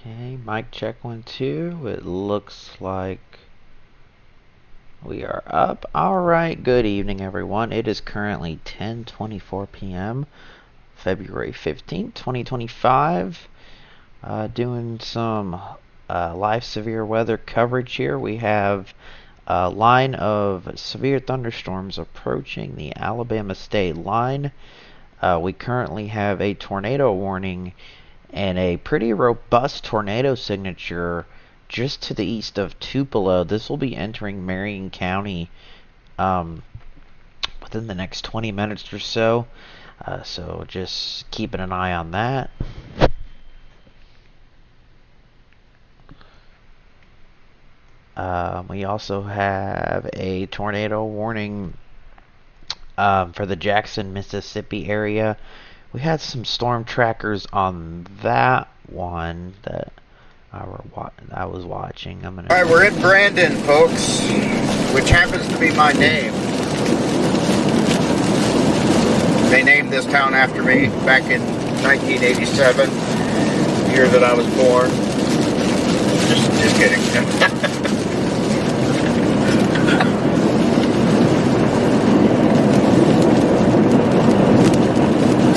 Okay, mic check 1 2. It looks like we are up. Alright, good evening everyone. It is currently 10:24 p.m. February 15th, 2025. Doing some live severe weather coverage here. We have a line of severe thunderstorms approaching the Alabama state line. We currently have a tornado warning and a pretty robust tornado signature just to the east of Tupelo. This will be entering Marion County within the next 20 minutes or so. So just keeping an eye on that. We also have a tornado warning for the Jackson, Mississippi area. We had some storm trackers on that one that I was watching. Alright, we're in Brandon, folks, which happens to be my name. They named this town after me back in 1987, the year that I was born. Just kidding.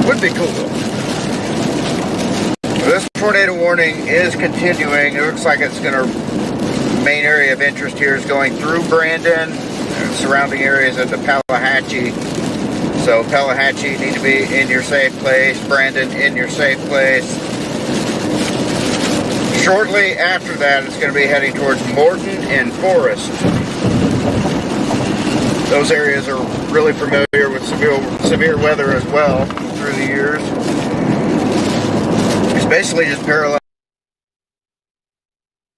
Would be cool though. This tornado warning is continuing. It looks like it's going to, main area of interest here is going through Brandon and surrounding areas of the Pelahatchie. So Pelahatchie, need to be in your safe place. Brandon, in your safe place. Shortly after that, it's going to be heading towards Morton and Forest. Those areas are really familiar with severe weather as well through the years. It's basically just paralleling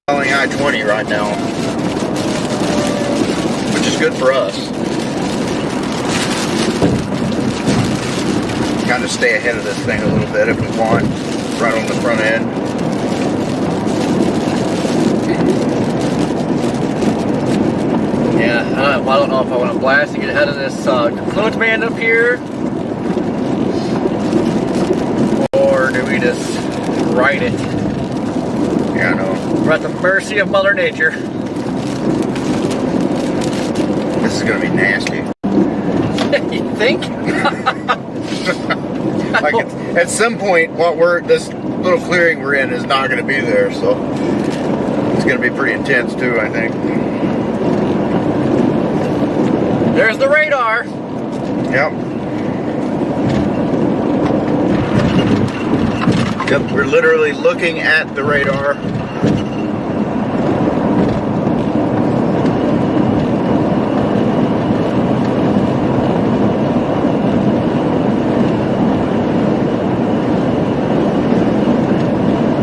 I-20 right now, which is good for us. Kind of stay ahead of this thing a little bit if we want, right on the front end. Yeah, I don't know if I want to blast to get ahead of this confluence band up here, or do we just ride it? Yeah, I know. We're at the mercy of Mother Nature. This is going to be nasty. You think? Like at some point, this little clearing we're in is not going to be there, so it's going to be pretty intense too, I think. There's the radar. Yep. Yep, we're literally looking at the radar.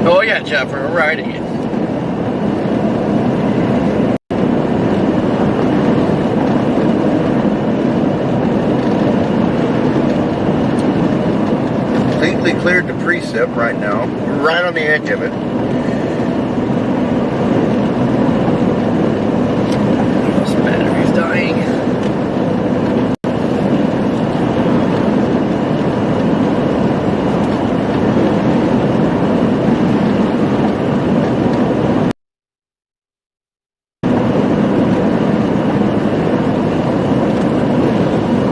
Oh yeah, Jeff, we're riding it. Completely cleared the precip right now. We're right on the edge of it. This battery's dying.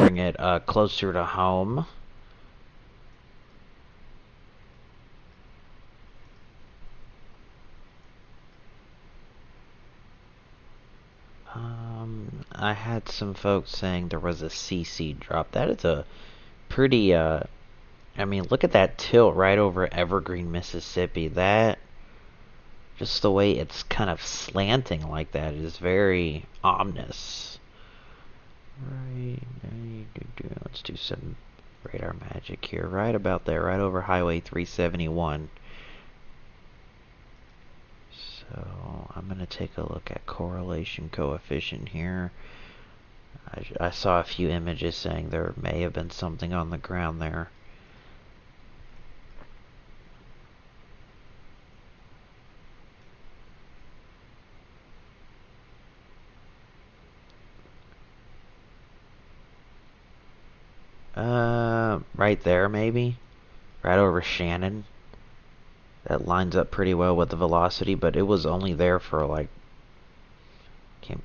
Bring it closer to home. I had some folks saying there was a CC drop. That is a pretty, I mean, look at that tilt right over Evergreen, Mississippi. That, just the way it's kind of slanting like that is very ominous. Right, let's do some radar magic here. Right about there, right over Highway 371. So I'm going to take a look at correlation coefficient here. I saw a few images saying there may have been something on the ground there. Right there maybe? Right over Shannon. That lines up pretty well with the velocity, but it was only there for like,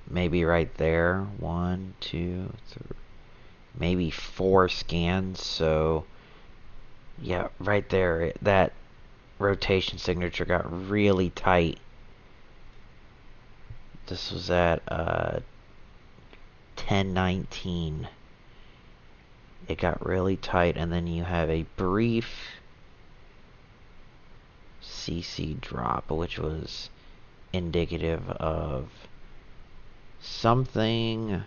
maybe right there, 1, 2, 3, maybe 4 scans. So yeah, right there, that rotation signature got really tight. This was at 10:19. It got really tight, and then you have a brief CC drop, which was indicative of something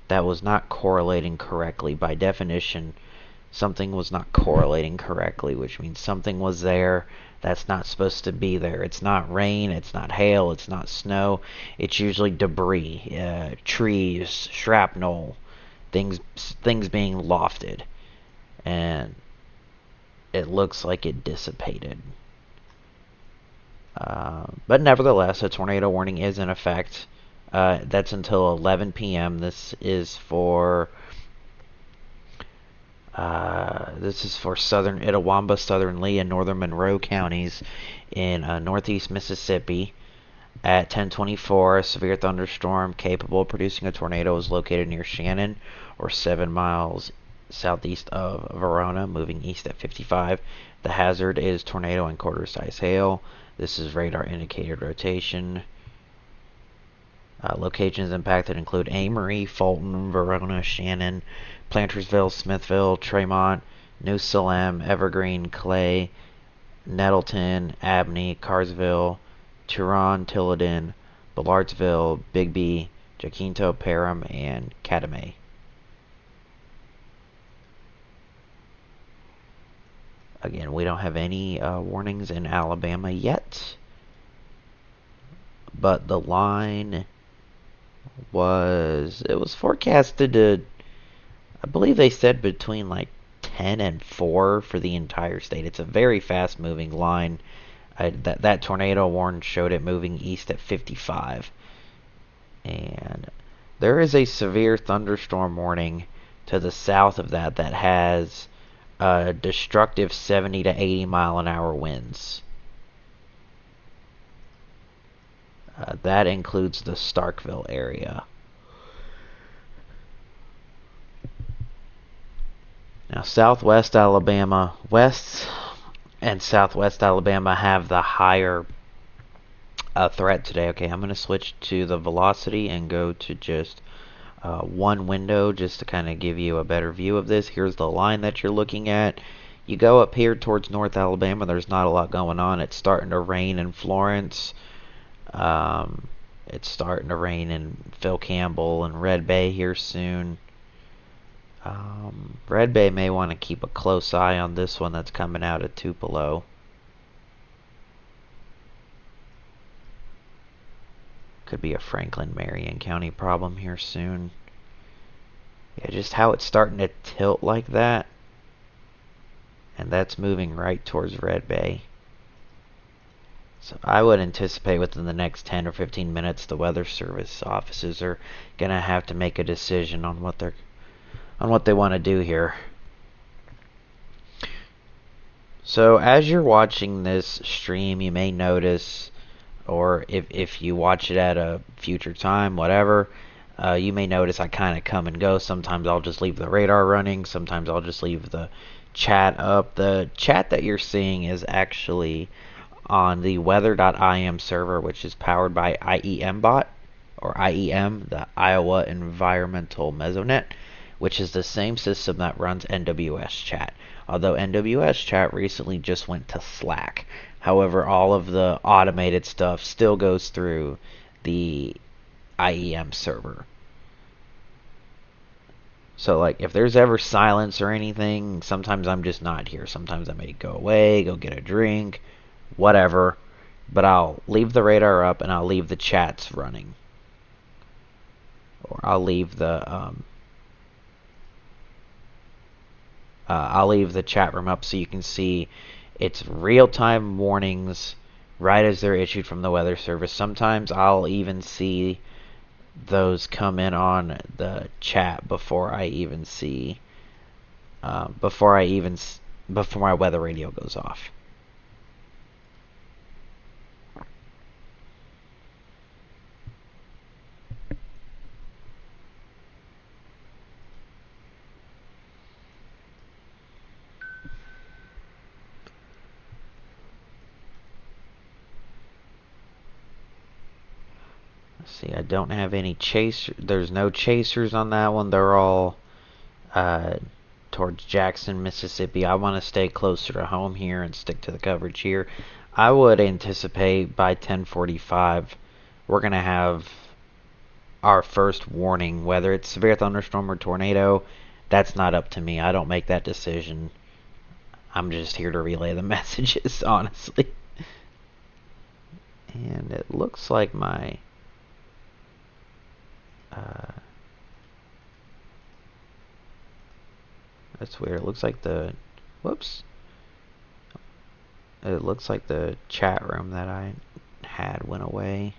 that was not correlating correctly. By definition, something was not correlating correctly, which means something was there that's not supposed to be there. It's not rain, it's not hail, it's not snow. It's usually debris, trees, shrapnel, things being lofted. And it looks like it dissipated. But nevertheless, a tornado warning is in effect. That's until 11 p.m. This is for southern Itawamba, southern Lee, and northern Monroe counties in northeast Mississippi. At 10:24, a severe thunderstorm capable of producing a tornado is located near Shannon, or 7 miles southeast of Verona, moving east at 55. The hazard is tornado and quarter-size hail. This is radar indicated rotation. Locations impacted include Amory, Fulton, Verona, Shannon, Plantersville, Smithville, Tremont, New Salem, Evergreen, Clay, Nettleton, Abney, Carsville, Turon, Tilden, Ballardsville, Bigby, Jacinto, Parham, and Catamay. Again, we don't have any warnings in Alabama yet, but the line was forecasted to, I believe they said between like 10 and 4 for the entire state. It's a very fast moving line. That tornado warning showed it moving east at 55. And there is a severe thunderstorm warning to the south of that has destructive 70 to 80 mile an hour winds. That includes the Starkville area. Now, southwest Alabama, west and southwest Alabama have the higher threat today. Okay, I'm going to switch to the velocity and go to just one window just to kind of give you a better view of this. Here's the line that you're looking at. You go up here towards North Alabama, there's not a lot going on. It's starting to rain in Florence. It's starting to rain in Phil Campbell and Red Bay here soon. Red Bay may want to keep a close eye on this one that's coming out of Tupelo. Could be a Franklin Marion County problem here soon. Yeah, just how it's starting to tilt like that. And that's moving right towards Red Bay. So I would anticipate within the next 10 or 15 minutes the Weather Service offices are going to have to make a decision on what they want to do here. So as you're watching this stream, you may notice, or if you watch it at a future time, whatever, you may notice I kind of come and go. Sometimes I'll just leave the radar running. Sometimes I'll just leave the chat up. The chat that you're seeing is actually on the weather.im server, which is powered by IEMBot, or IEM, the Iowa Environmental Mesonet, which is the same system that runs NWS Chat. Although NWS Chat recently just went to Slack. However, all of the automated stuff still goes through the IEM server. So, like, if there's ever silence or anything, sometimes I'm just not here. Sometimes I may go away, go get a drink, whatever. But I'll leave the radar up and I'll leave the chats running. Or I'll leave the chat room up so you can see it's real-time warnings right as they're issued from the Weather Service. Sometimes I'll even see those come in on the chat before my weather radio goes off. See, I don't have any chaser. There's no chasers on that one. They're all towards Jackson, Mississippi. I want to stay closer to home here and stick to the coverage here. I would anticipate by 10:45 we're going to have our first warning. Whether it's severe thunderstorm or tornado, that's not up to me. I don't make that decision. I'm just here to relay the messages, honestly. And it looks like my that's weird. It looks like the whoops. It looks like the chat room that I had went away.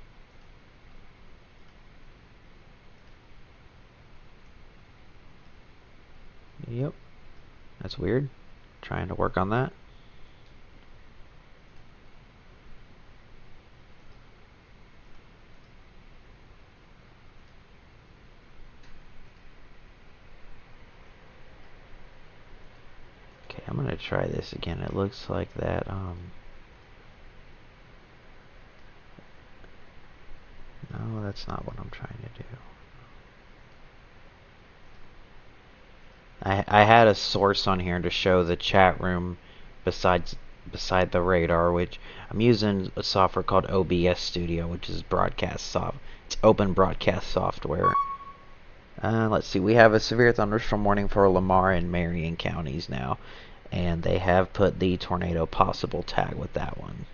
Yep. That's weird. Trying to work on that. Okay, I'm gonna try this again. It looks like that no, that's not what I'm trying to do. I had a source on here to show the chat room beside the radar, which I'm using a software called OBS Studio, which is it's open broadcast software. Let's see, we have a severe thunderstorm warning for Lamar and Marion counties now, and they have put the tornado possible tag with that one.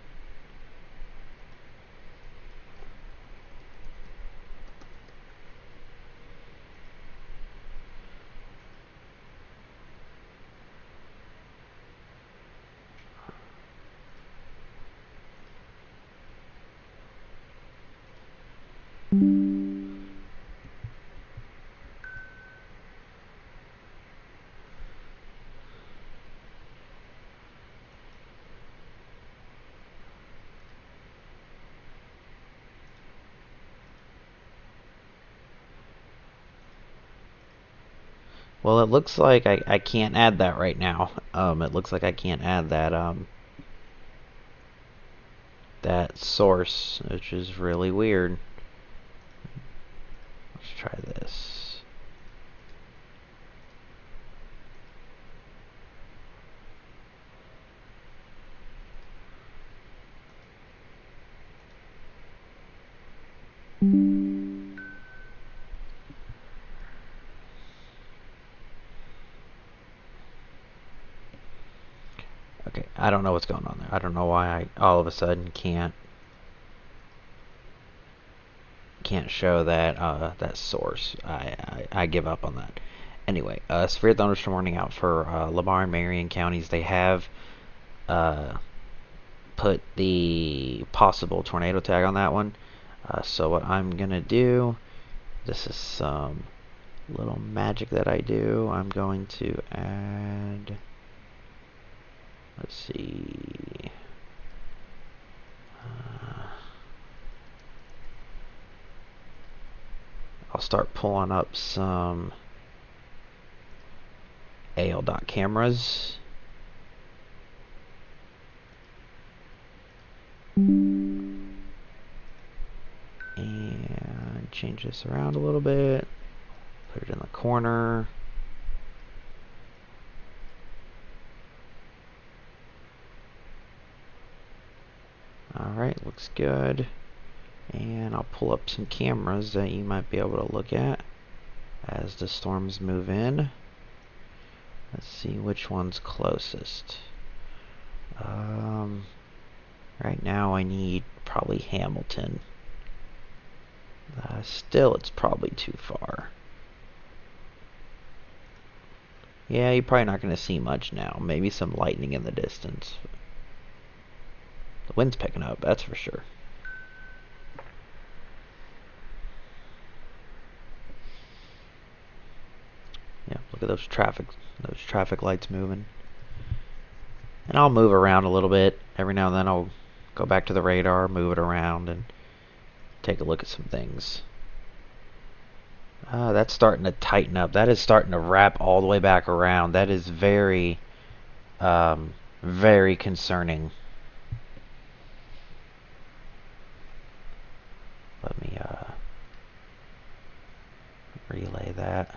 Well, it looks like I can't add that right now. It looks like I can't add that that source, which is really weird. Let's try this. Okay, I don't know what's going on there. I don't know why I all of a sudden can't show that that source. I give up on that. Anyway, severe thunderstorm warning out for Lamar and Marion counties. They have put the possible tornado tag on that one. So what I'm gonna do, this is some little magic that I do. I'm going to add, let's see, I'll start pulling up some AL.dot cameras. And change this around a little bit. Put it in the corner. Alright, looks good. And I'll pull up some cameras that you might be able to look at as the storms move in. Let's see which one's closest. Right now I need probably Hamilton. Still, it's probably too far. Yeah, you're probably not going to see much now. Maybe some lightning in the distance. The wind's picking up, that's for sure. Yeah, look at those traffic lights moving. And I'll move around a little bit. Every now and then I'll go back to the radar, move it around, and take a look at some things. That's starting to tighten up. That is starting to wrap all the way back around. That is very, very concerning. Let me that.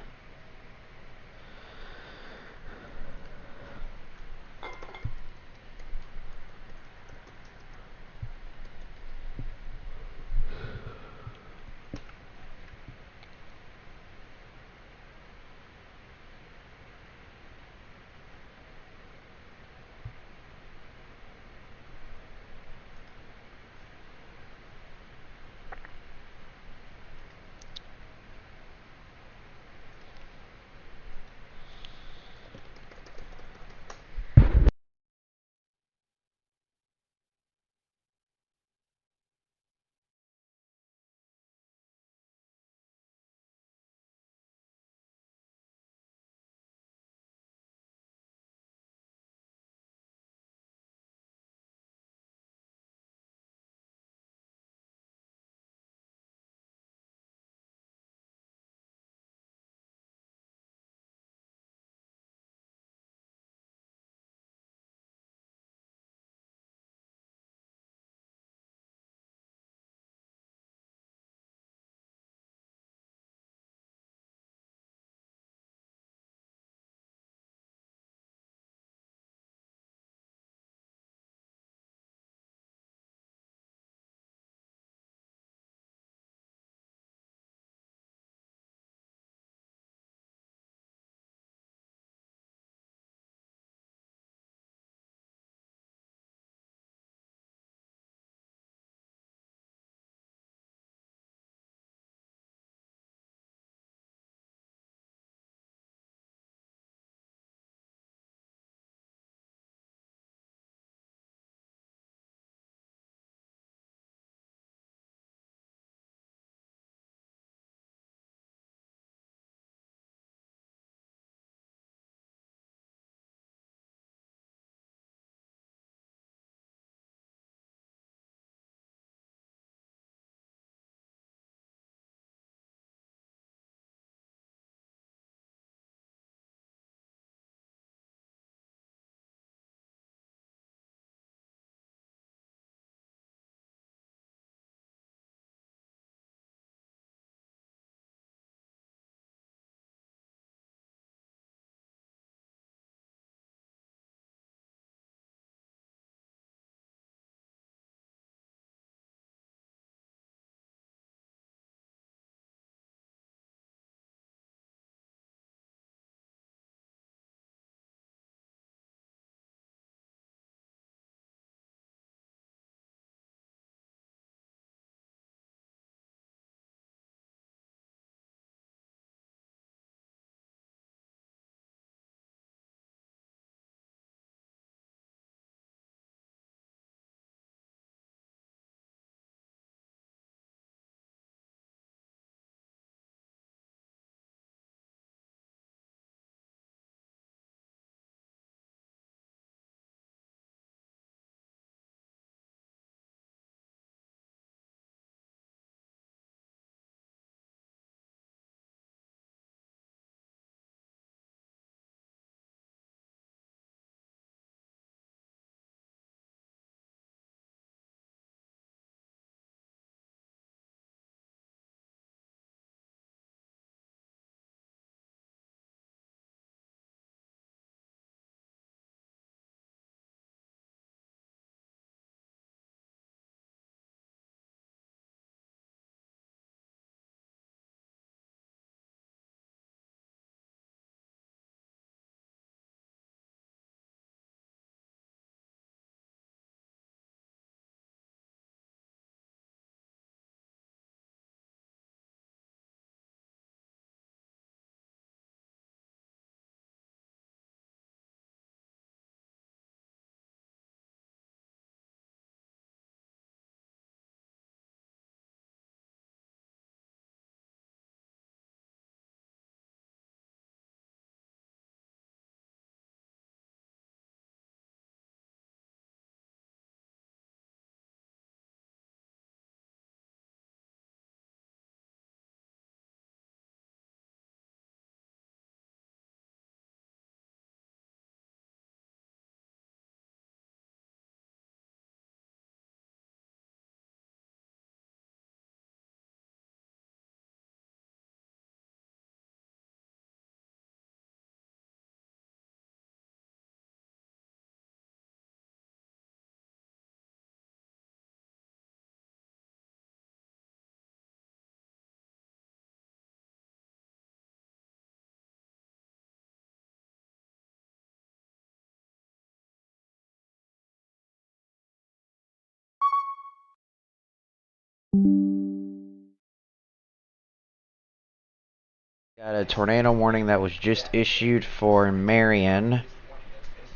Got a tornado warning that was just issued for Marion.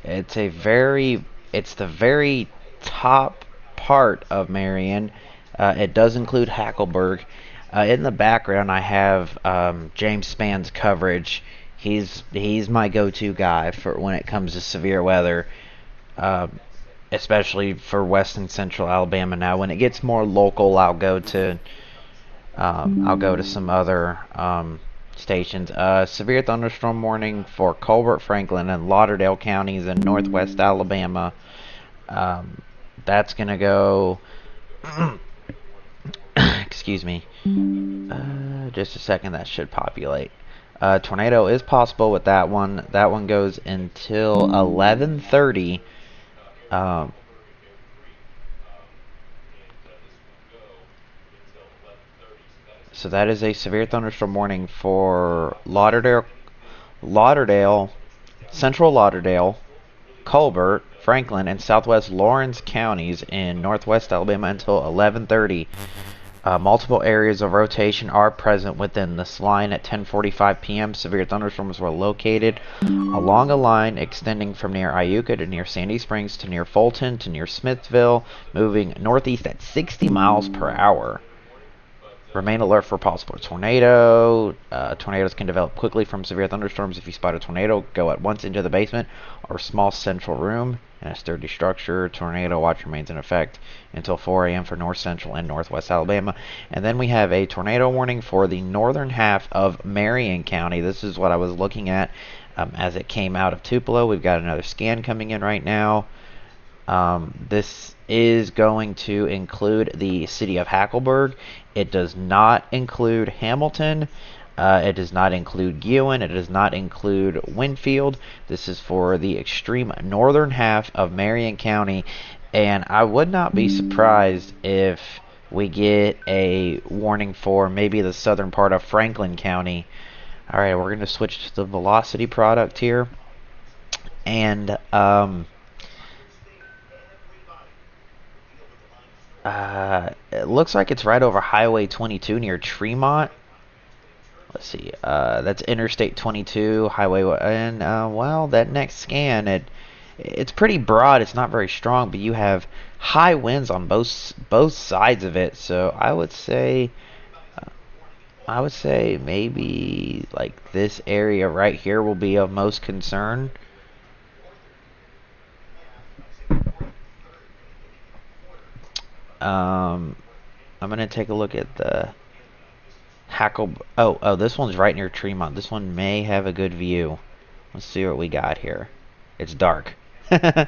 It's the very top part of Marion. It does include Hackleburg. In the background, I have James Spann's coverage. He's my go-to guy for when it comes to severe weather, especially for West and Central Alabama. Now, when it gets more local, I'll go to some other stations. Severe thunderstorm warning for Colbert, Franklin, and Lauderdale counties in northwest Alabama. That's going to go. Excuse me. Just a second, that should populate. Tornado is possible with that one. That one goes until 11:30. So that is a severe thunderstorm warning for Lauderdale, Central Lauderdale, Colbert, Franklin, and Southwest Lawrence counties in northwest Alabama until 11:30. Multiple areas of rotation are present within this line. At 10:45 p.m., severe thunderstorms were located along a line extending from near Iuka to near Sandy Springs to near Fulton to near Smithville, moving northeast at 60 miles per hour. Remain alert for possible tornado. Tornadoes can develop quickly from severe thunderstorms. If you spot a tornado, go at once into the basement or small central room in a sturdy structure. Tornado watch remains in effect until 4 a.m. for north central and northwest Alabama. And then we have a tornado warning for the northern half of Marion County. This is what I was looking at as it came out of Tupelo. We've got another scan coming in right now. This is going to include the city of Hackleburg. It does not include Hamilton. It does not include Gewen. It does not include Winfield. This is for the extreme northern half of Marion County. And I would not be surprised if we get a warning for maybe the southern part of Franklin County. Alright, we're going to switch to the velocity product here. And it looks like it's right over Highway 22 near Tremont. Let's see. That's Interstate 22, Highway, and well, that next scan, it's pretty broad. It's not very strong, but you have high winds on both sides of it. So I would say maybe like this area right here will be of most concern. I'm gonna take a look at the Oh, this one's right near Tremont. This one may have a good view. Let's see what we got here. It's dark. And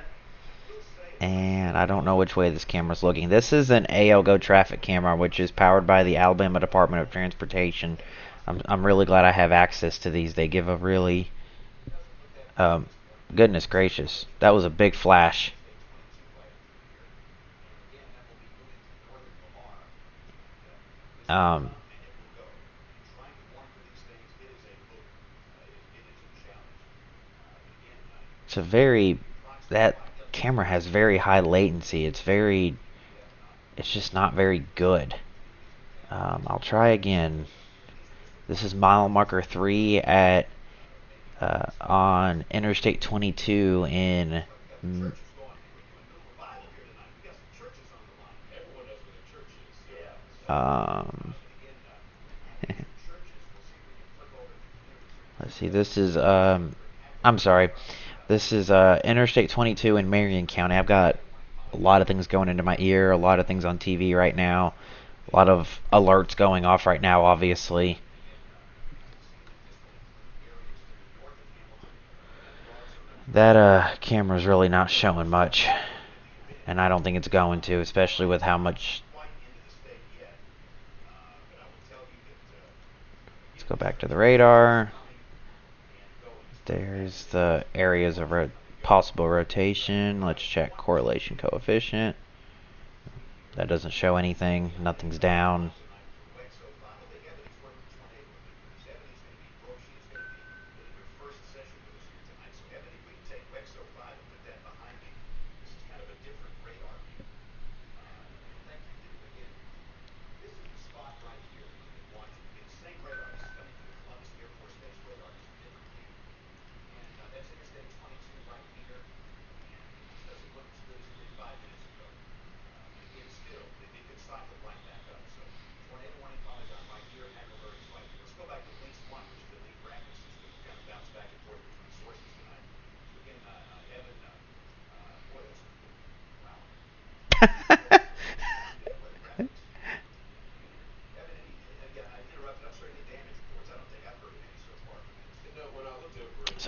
I don't know which way this camera's looking. This is an ALGO traffic camera, which is powered by the Alabama Department of Transportation. I'm really glad I have access to these. They give a really... goodness gracious. That was a big flash. It's a very... That camera has very high latency. It's just not very good. I'll try again. This is mile marker 3 at on Interstate 22 in let's see, this is I'm sorry. This is Interstate 22 in Marion County. I've got a lot of things going into my ear, a lot of things on TV right now, a lot of alerts going off right now, obviously. That camera's really not showing much, and I don't think it's going to, especially with how much... Let's go back to the radar. There's the areas of possible rotation. Let's check correlation coefficient. That doesn't show anything. Nothing's down.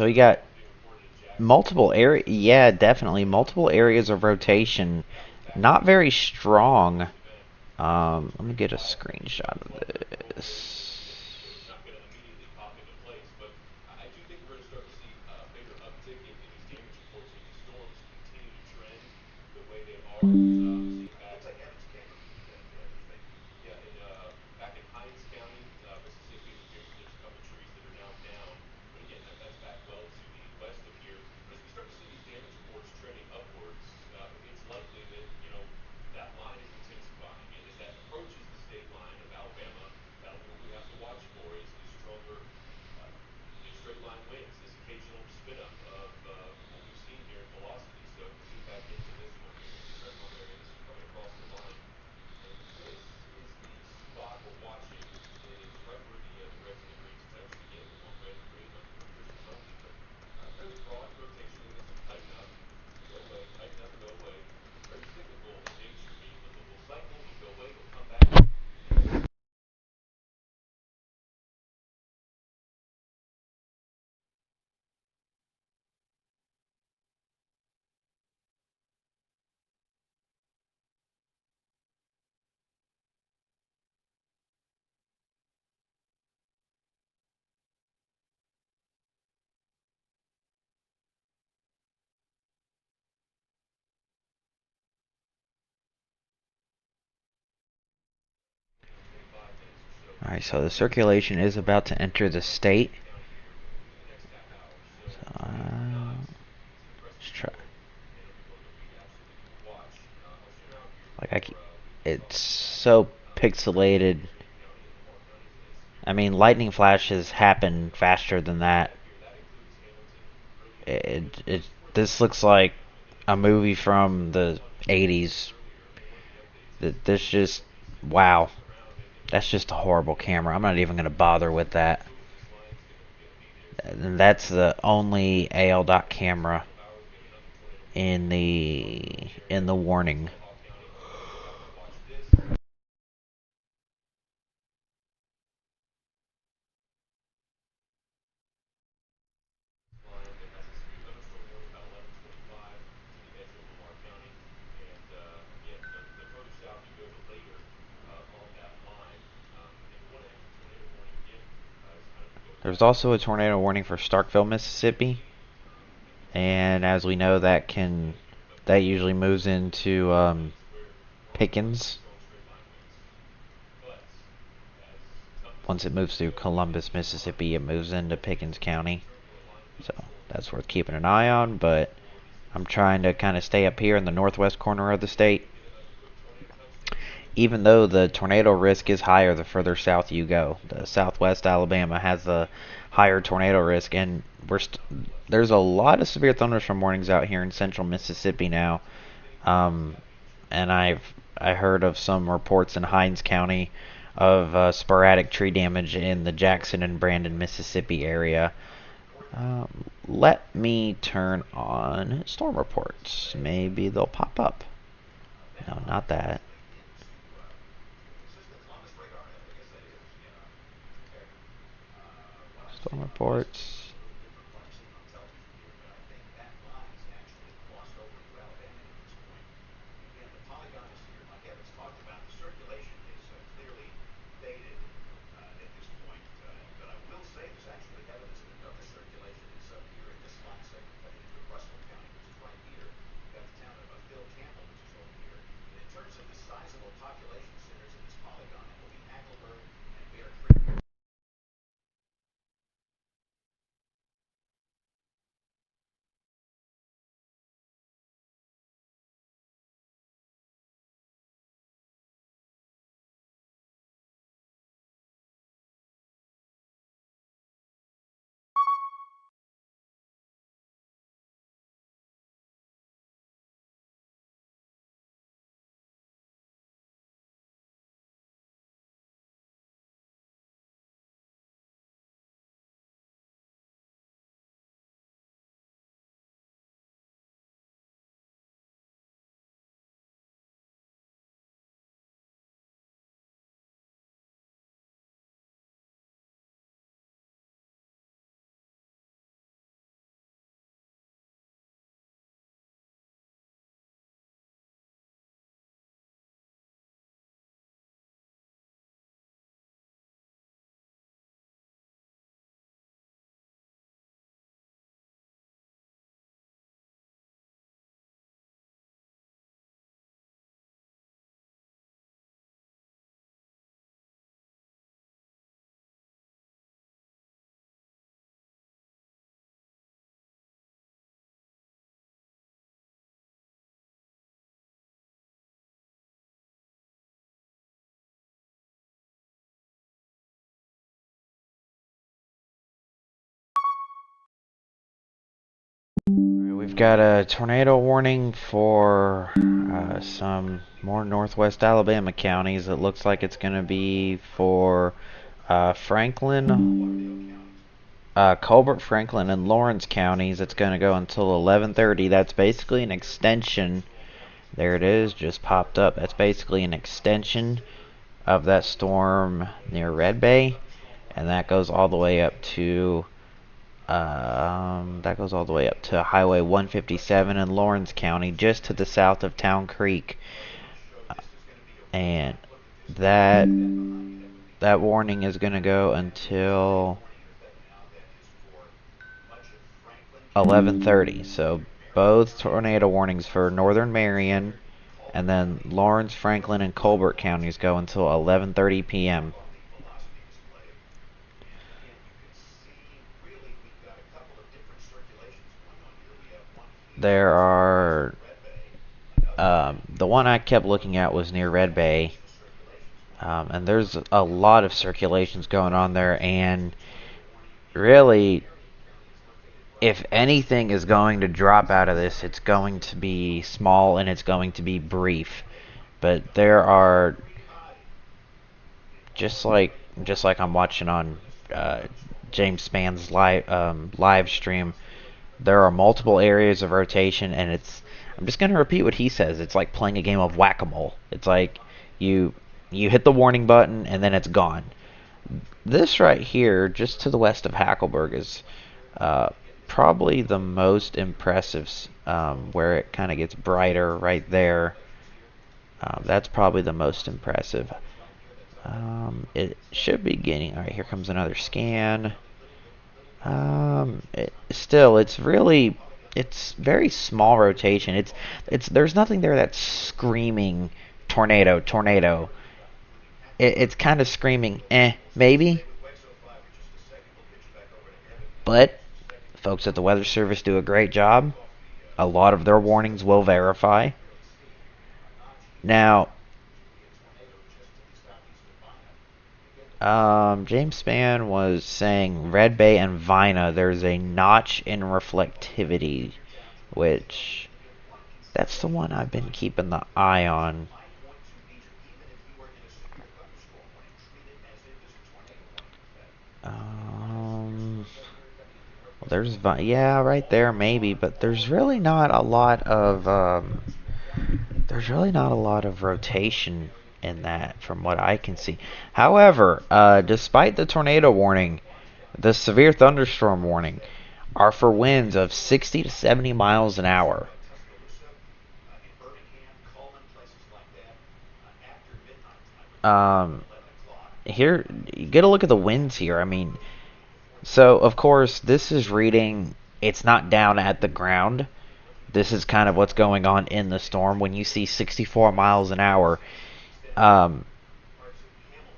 So we got multiple area. Yeah, definitely multiple areas of rotation. Not very strong. Let me get a screenshot of this. Alright, so the circulation is about to enter the state. So, let's try. It's so pixelated. I mean, lightning flashes happen faster than that. This looks like a movie from the 80s. This just, wow. That's just a horrible camera. I'm not even going to bother with that. And that's the only AL dot camera in the warning. There's also a tornado warning for Starkville, Mississippi, and as we know, that usually moves into Pickens. Once it moves through Columbus, Mississippi, it moves into Pickens County. So that's worth keeping an eye on, but I'm trying to kind of stay up here in the northwest corner of the state. Even though the tornado risk is higher the further south you go. The southwest Alabama has the higher tornado risk, and there's a lot of severe thunderstorm warnings out here in central Mississippi now. And I heard of some reports in Hinds County of sporadic tree damage in the Jackson and Brandon, Mississippi area. Let me turn on storm reports. Maybe they'll pop up. No, not that. Storm reports. We've got a tornado warning for some more northwest Alabama counties. It looks like it's going to be for Franklin, Colbert, Franklin, and Lawrence counties. It's going to go until 11:30. That's basically an extension. There it is, just popped up. That's basically an extension of that storm near Red Bay, and that goes all the way up to Highway 157 in Lawrence County, just to the south of Town Creek. And that warning is going to go until 11:30. So both tornado warnings for northern Marion and then Lawrence, Franklin, and Colbert counties go until 11:30 p.m. There are the one I kept looking at was near Red Bay, and there's a lot of circulations going on there, and really, if anything is going to drop out of this, it's going to be small and it's going to be brief. But there are, just like I'm watching on James Spann's live stream, there are multiple areas of rotation, and I'm just going to repeat what he says. It's like playing a game of whack-a-mole. It's like you hit the warning button and then it's gone. This right here, just to the west of Hackleburg, is probably the most impressive, where it kind of gets brighter right there. That's probably the most impressive. It should be getting... Alright, here comes another scan. It's very small rotation. There's nothing there that's screaming tornado. It's kind of screaming, maybe. But folks at the Weather Service do a great job. A lot of their warnings will verify. Now, James Spann was saying Red Bay and Vina, there's a notch in reflectivity, which that's the one I've been keeping the eye on. There's, yeah, right there maybe, but there's really not a lot of rotation in that from what I can see. However, despite the tornado warning, the severe thunderstorm warning are for winds of 60 to 70 miles an hour. Here, you get a look at the winds here. I mean, so of course this is reading, it's not down at the ground. This is kind of what's going on in the storm. When you see 64 miles an hour,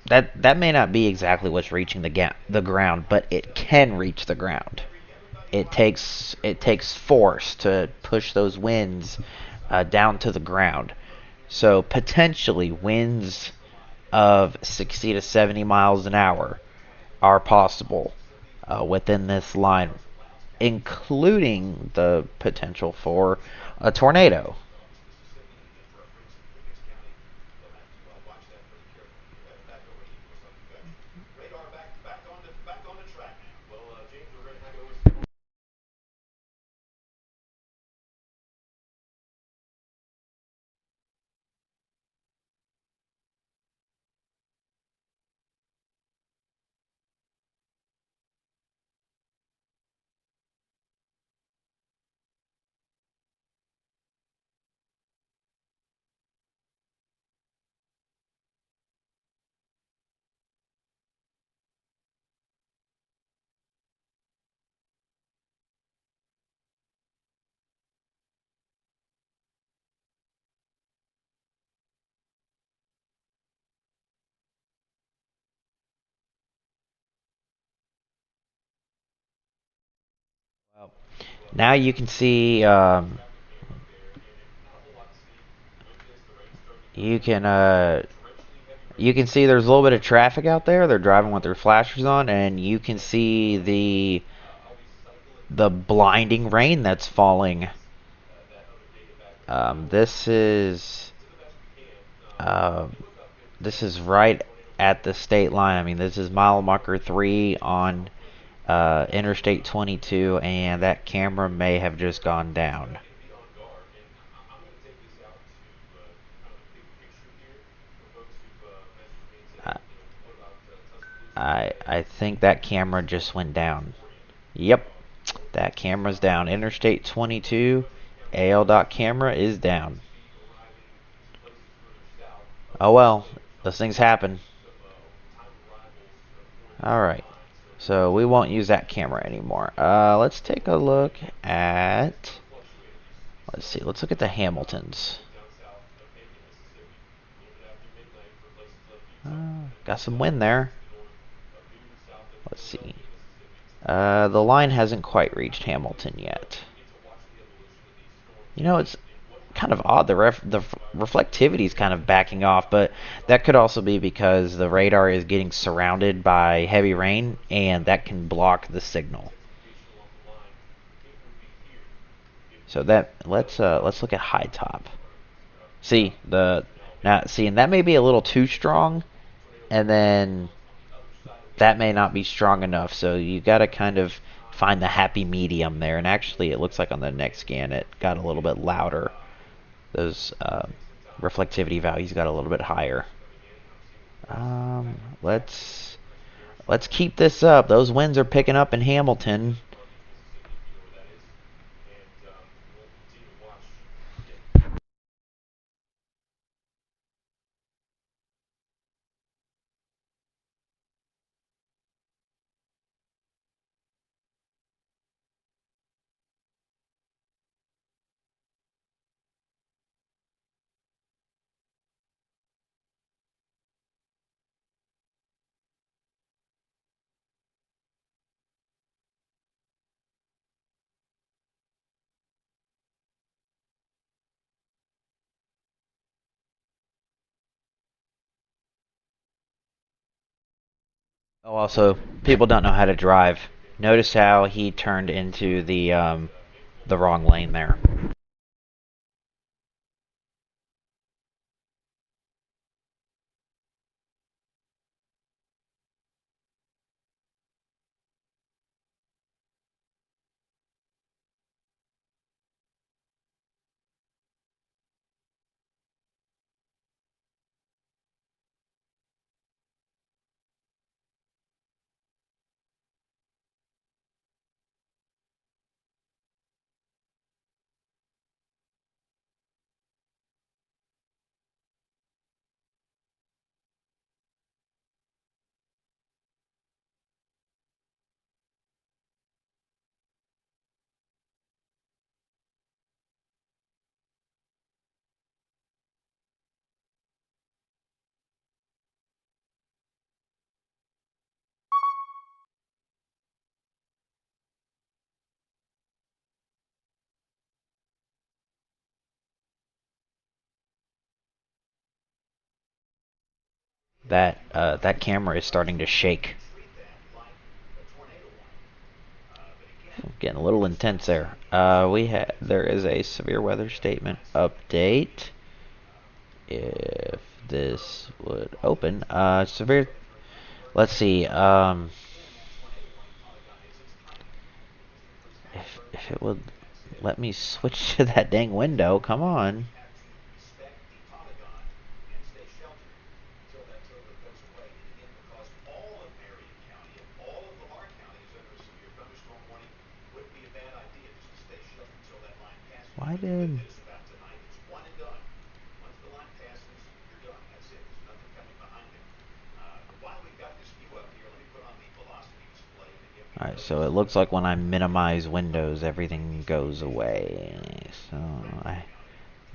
that may not be exactly what's reaching the ground, but it can reach the ground. It takes force to push those winds down to the ground. So potentially winds of 60 to 70 miles an hour are possible within this line, including the potential for a tornado. Now you can see you can see there's a little bit of traffic out there. They're driving with their flashers on, and you can see the blinding rain that's falling. This is right at the state line. I mean, this is mile marker 3 on Interstate 22, and that camera may have just gone down. I think that camera just went down. Yep, that camera's down. Interstate 22 AL camera is down. Oh well, those things happen. Alright, so we won't use that camera anymore. Let's take a look at... Let's see, let's look at the Hamiltons. Got some wind there. Let's see. The line hasn't quite reached Hamilton yet. You know, it's kind of odd. The reflectivity is kind of backing off, but that could also be because the radar is getting surrounded by heavy rain, and that can block the signal. So let's look at high top. See and that may be a little too strong, and then that may not be strong enough. So you got to kind of find the happy medium there. And actually, it looks like on the next scan it got a little bit louder. Those reflectivity values got a little bit higher. Let's keep this up. Those winds are picking up in Hamilton. Oh, also, people don't know how to drive. Notice how he turned into the wrong lane there. That camera is starting to shake. Getting a little intense there. There is a severe weather statement update. If this would open, severe. Let's see. If it would let me switch to that dang window. Come on. Why did... Alright, so it looks like when I minimize windows, everything goes away. So,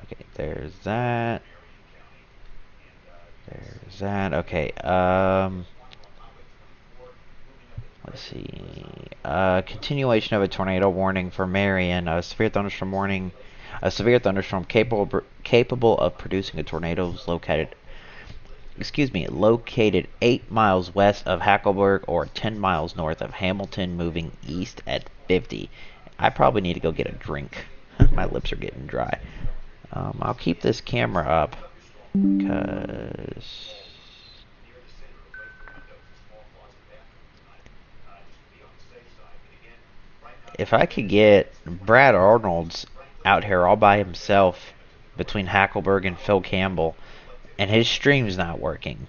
okay, there's that. There's that. Okay, let's see. Continuation of a tornado warning for Marion. A severe thunderstorm warning. A severe thunderstorm capable of producing a tornado is located located 8 miles west of Hackleburg or 10 miles north of Hamilton, moving east at 50. I probably need to go get a drink. My lips are getting dry. I'll keep this camera up because if I could get Brad Arnold's out here all by himself between Hackleburg and Phil Campbell, and his stream's not working.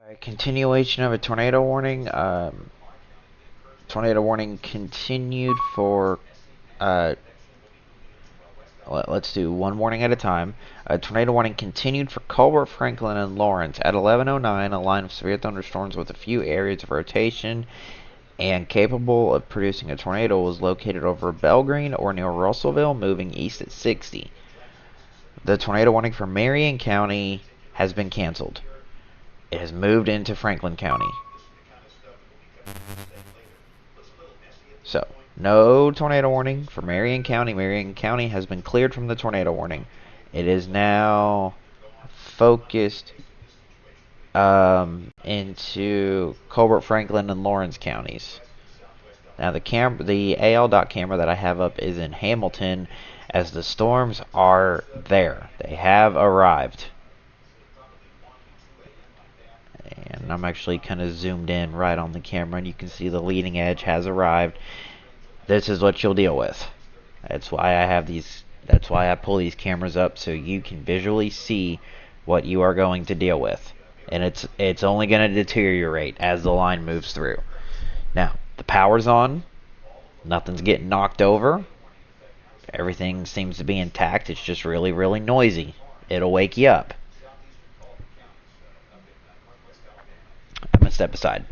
Alright, continuation of a tornado warning. Tornado warning continued for let's do one warning at a time. Tornado warning continued for Colbert, Franklin, and Lawrence. At 11:09, a line of severe thunderstorms with a few areas of rotation and capable of producing a tornado was located over Belgreen or near Russellville, moving east at 60. The tornado warning for Marion County has been canceled. It has moved into Franklin County. So, no tornado warning for Marion County. Marion County has been cleared from the tornado warning. It is now focused into Colbert, Franklin, and Lawrence counties. Now the AL dot camera that I have up is in Hamilton, as the storms are there. They have arrived. And I'm actually kind of zoomed in right on the camera, and you can see the leading edge has arrived. This is what you'll deal with. That's why I have these. That's why I pull these cameras up, so you can visually see what you are going to deal with. And it's only going to deteriorate as the line moves through. Now, the power's on. Nothing's getting knocked over. Everything seems to be intact. It's just really, really noisy. It'll wake you up. I'm going to step aside.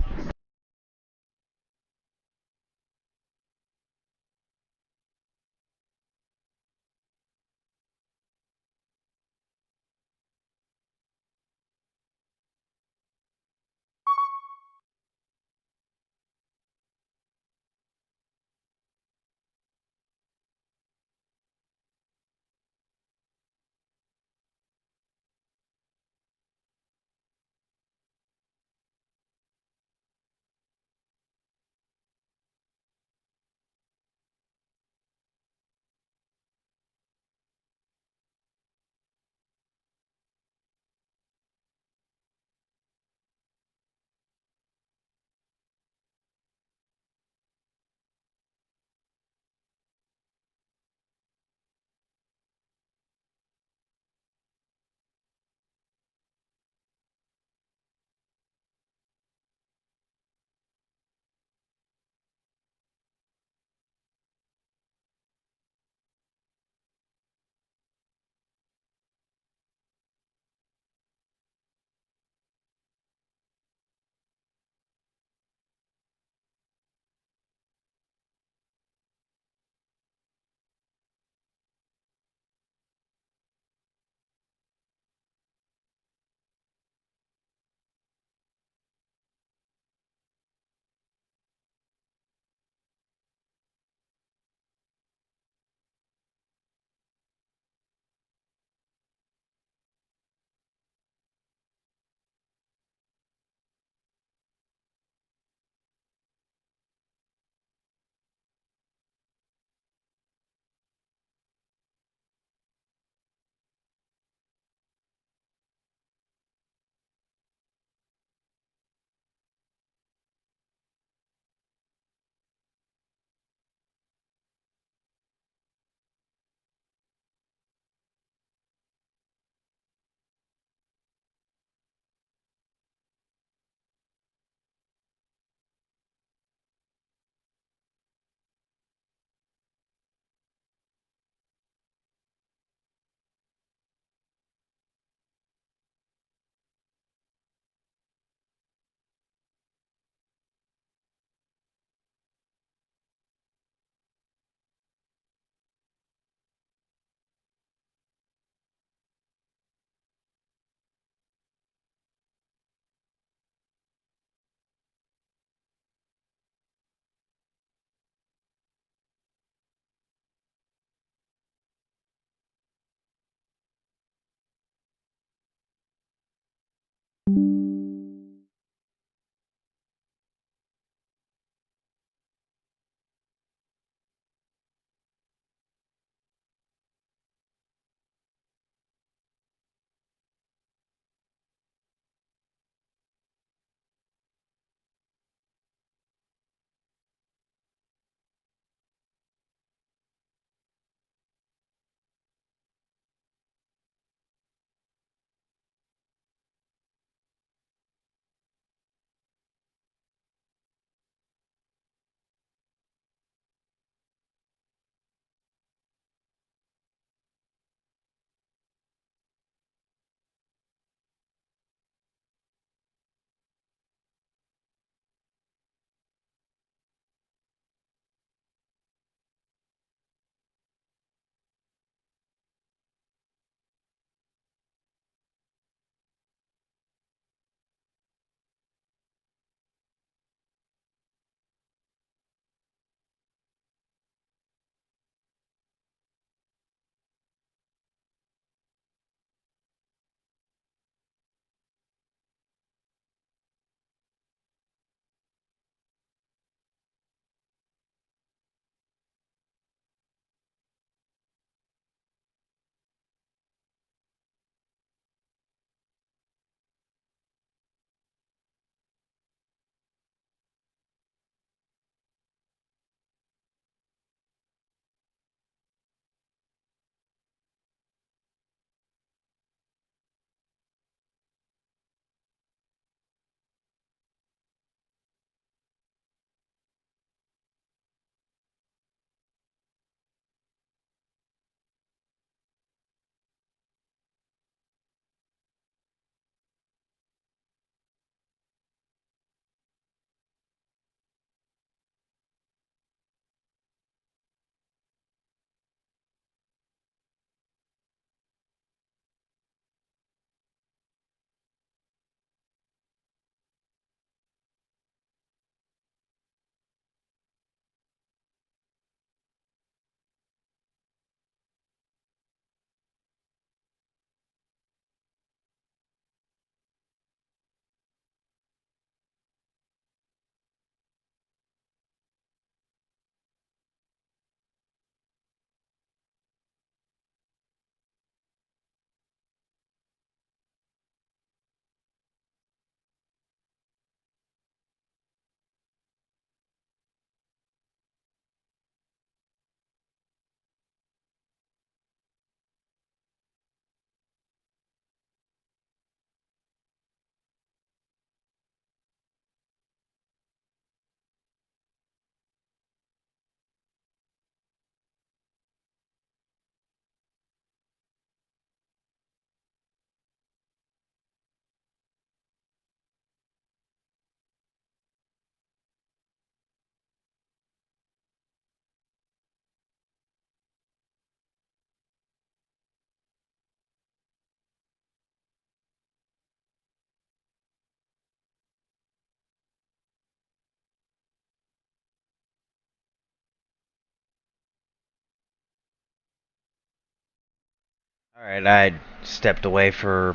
Alright, I stepped away for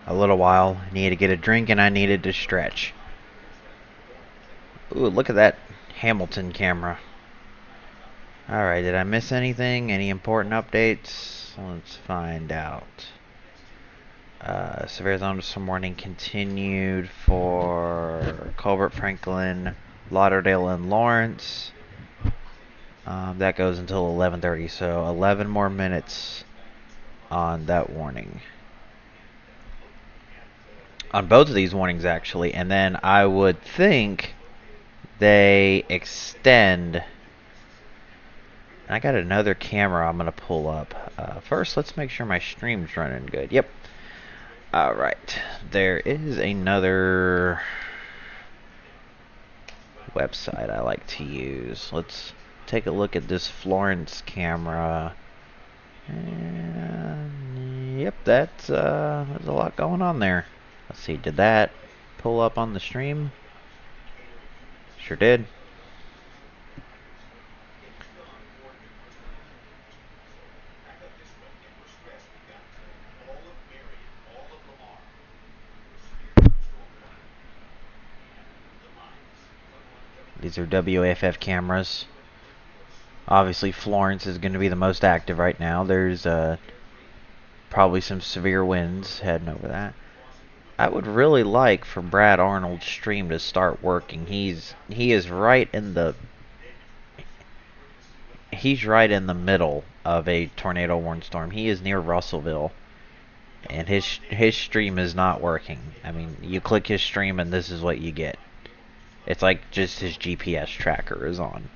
a little while. I needed to get a drink and I needed to stretch. Ooh, look at that Hamilton camera. Alright, did I miss anything? Any important updates? Let's find out. Severe thunderstorm warning continued for Colbert, Franklin, Lauderdale, and Lawrence. That goes until 11:30, so 11 more minutes on that warning. On both of these warnings, actually, and then I would think they extend. I got another camera I'm gonna pull up. First, let's make sure my stream's running good. Yep. Alright. There is another website I like to use. Let's take a look at this Florence camera. And, yep, that's there's a lot going on there. Let's see, did that pull up on the stream? Sure did. These are WAFF cameras. Obviously, Florence is going to be the most active right now. There's probably some severe winds heading over that. I would really like for Brad Arnold's stream to start working. He is right in the middle of a tornado warned storm. He is near Russellville, and his stream is not working. I mean, you click his stream and this is what you get. It's like just his GPS tracker is on.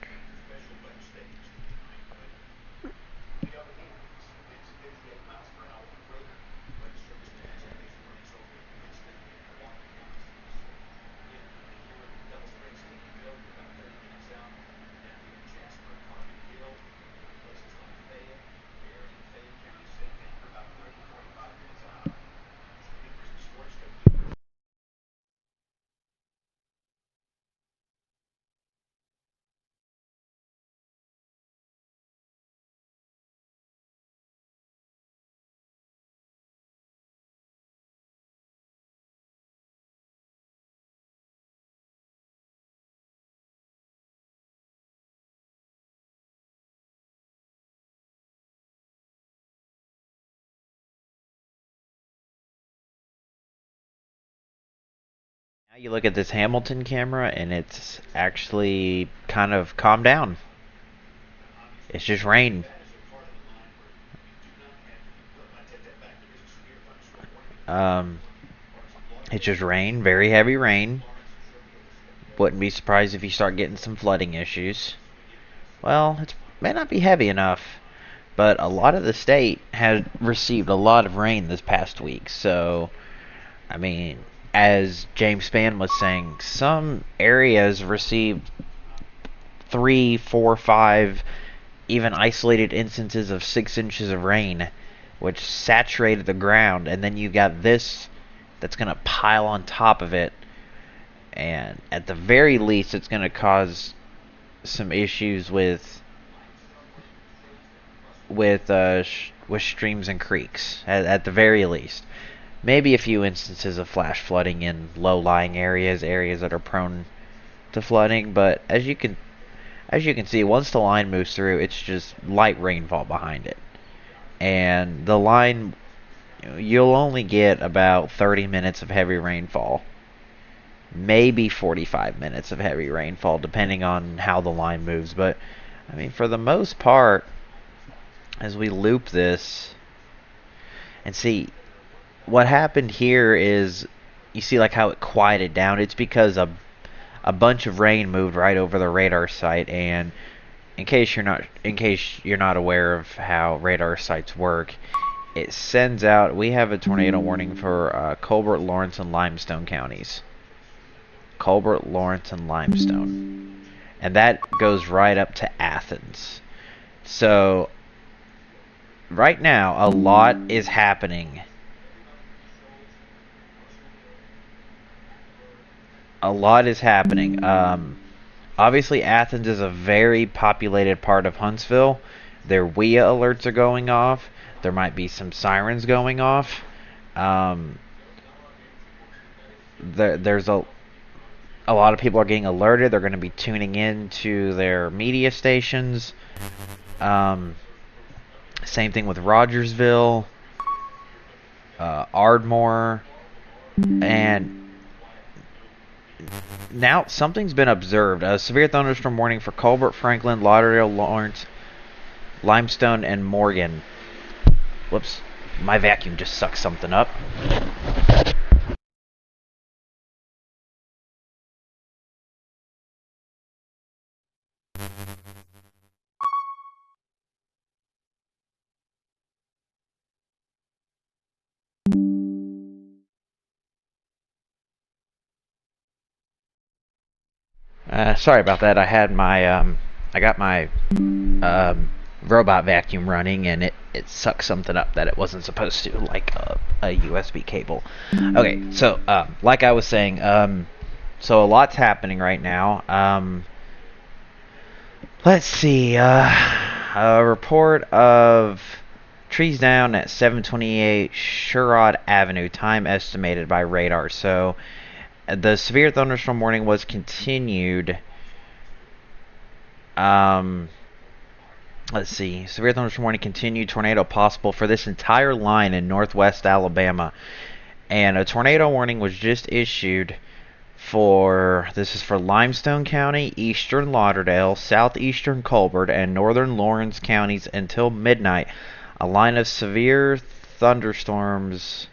Now you look at this Hamilton camera and it's actually kind of calmed down. It's just rain. It's just rain, very heavy rain. Wouldn't be surprised if you start getting some flooding issues. Well, it may not be heavy enough, but a lot of the state had received a lot of rain this past week. So, I mean, as James Spann was saying, some areas received 3, 4, 5, even isolated instances of 6 inches of rain, which saturated the ground, and then you got this that's going to pile on top of it, and at the very least it's going to cause some issues with streams and creeks, at the very least. Maybe a few instances of flash flooding in low-lying areas that are prone to flooding, but as you can see, once the line moves through, it's just light rainfall behind it. And the line, you'll only get about 30 minutes of heavy rainfall. Maybe 45 minutes of heavy rainfall, depending on how the line moves. But, I mean, for the most part, as we loop this, and see, what happened here is, you see like how it quieted down. It's because a bunch of rain moved right over the radar site, and in case you're not aware of how radar sites work, it sends out, we have a tornado warning for Colbert, Lawrence, and Limestone counties. Colbert, Lawrence, and Limestone. And that goes right up to Athens. So, right now, a lot is happening. Obviously, Athens is a very populated part of Huntsville. Their WIA alerts are going off. There might be some sirens going off. There's a lot of people are getting alerted. They're going to be tuning in to their media stations. Same thing with Rogersville, Ardmore, and now something's been observed. A severe thunderstorm warning for Colbert, Franklin, Lauderdale, Lawrence, Limestone, and Morgan. Whoops, my vacuum just sucked something up. Sorry about that. I had my I got my robot vacuum running, and it sucked something up that it wasn't supposed to, like a USB cable. Okay, so like I was saying, so a lot's happening right now. Let's see. A report of trees down at 728 Sherrod Avenue. Time estimated by radar. So the severe thunderstorm warning was continued. Let's see. Severe thunderstorm warning continued. Tornado possible for this entire line in northwest Alabama. And a tornado warning was just issued for, this is for Limestone County, eastern Lauderdale, southeastern Colbert, and northern Lawrence counties until midnight. A line of severe thunderstorms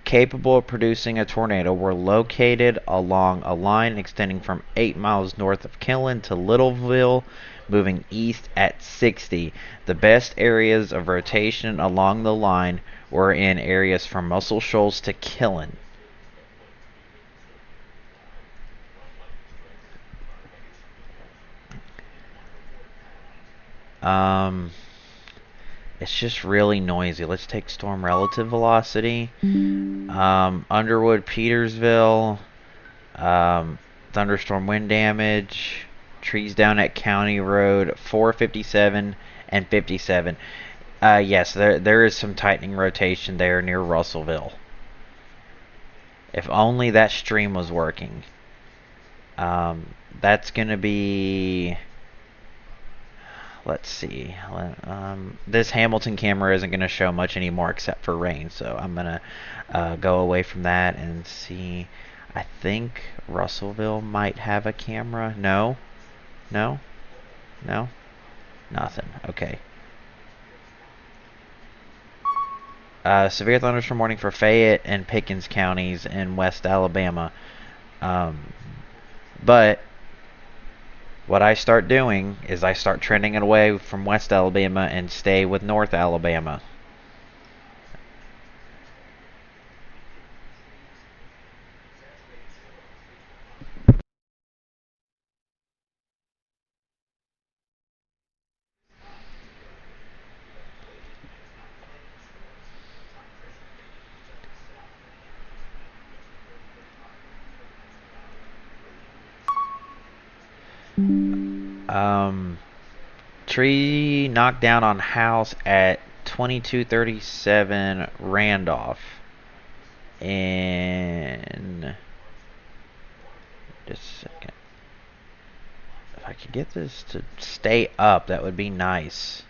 capable of producing a tornado were located along a line extending from 8 miles north of Killen to Littleville, moving east at 60. The best areas of rotation along the line were in areas from Muscle Shoals to Killen. It's just really noisy. Let's take storm relative velocity. Underwood, Petersville, thunderstorm wind damage, trees down at County Road 457 and 57. Yes, there is some tightening rotation there near Russellville. If only that stream was working. That's gonna be, let's see. This Hamilton camera isn't going to show much anymore except for rain, so I'm going to go away from that and see. I think Russellville might have a camera. No? No? No? Nothing. Okay. Severe thunderstorm warning for Fayette and Pickens counties in West Alabama. But what I start doing is I start trending it away from West Alabama and stay with North Alabama. Tree knocked down on house at 2237 Randolph. And just a second. If I could get this to stay up, that would be nice.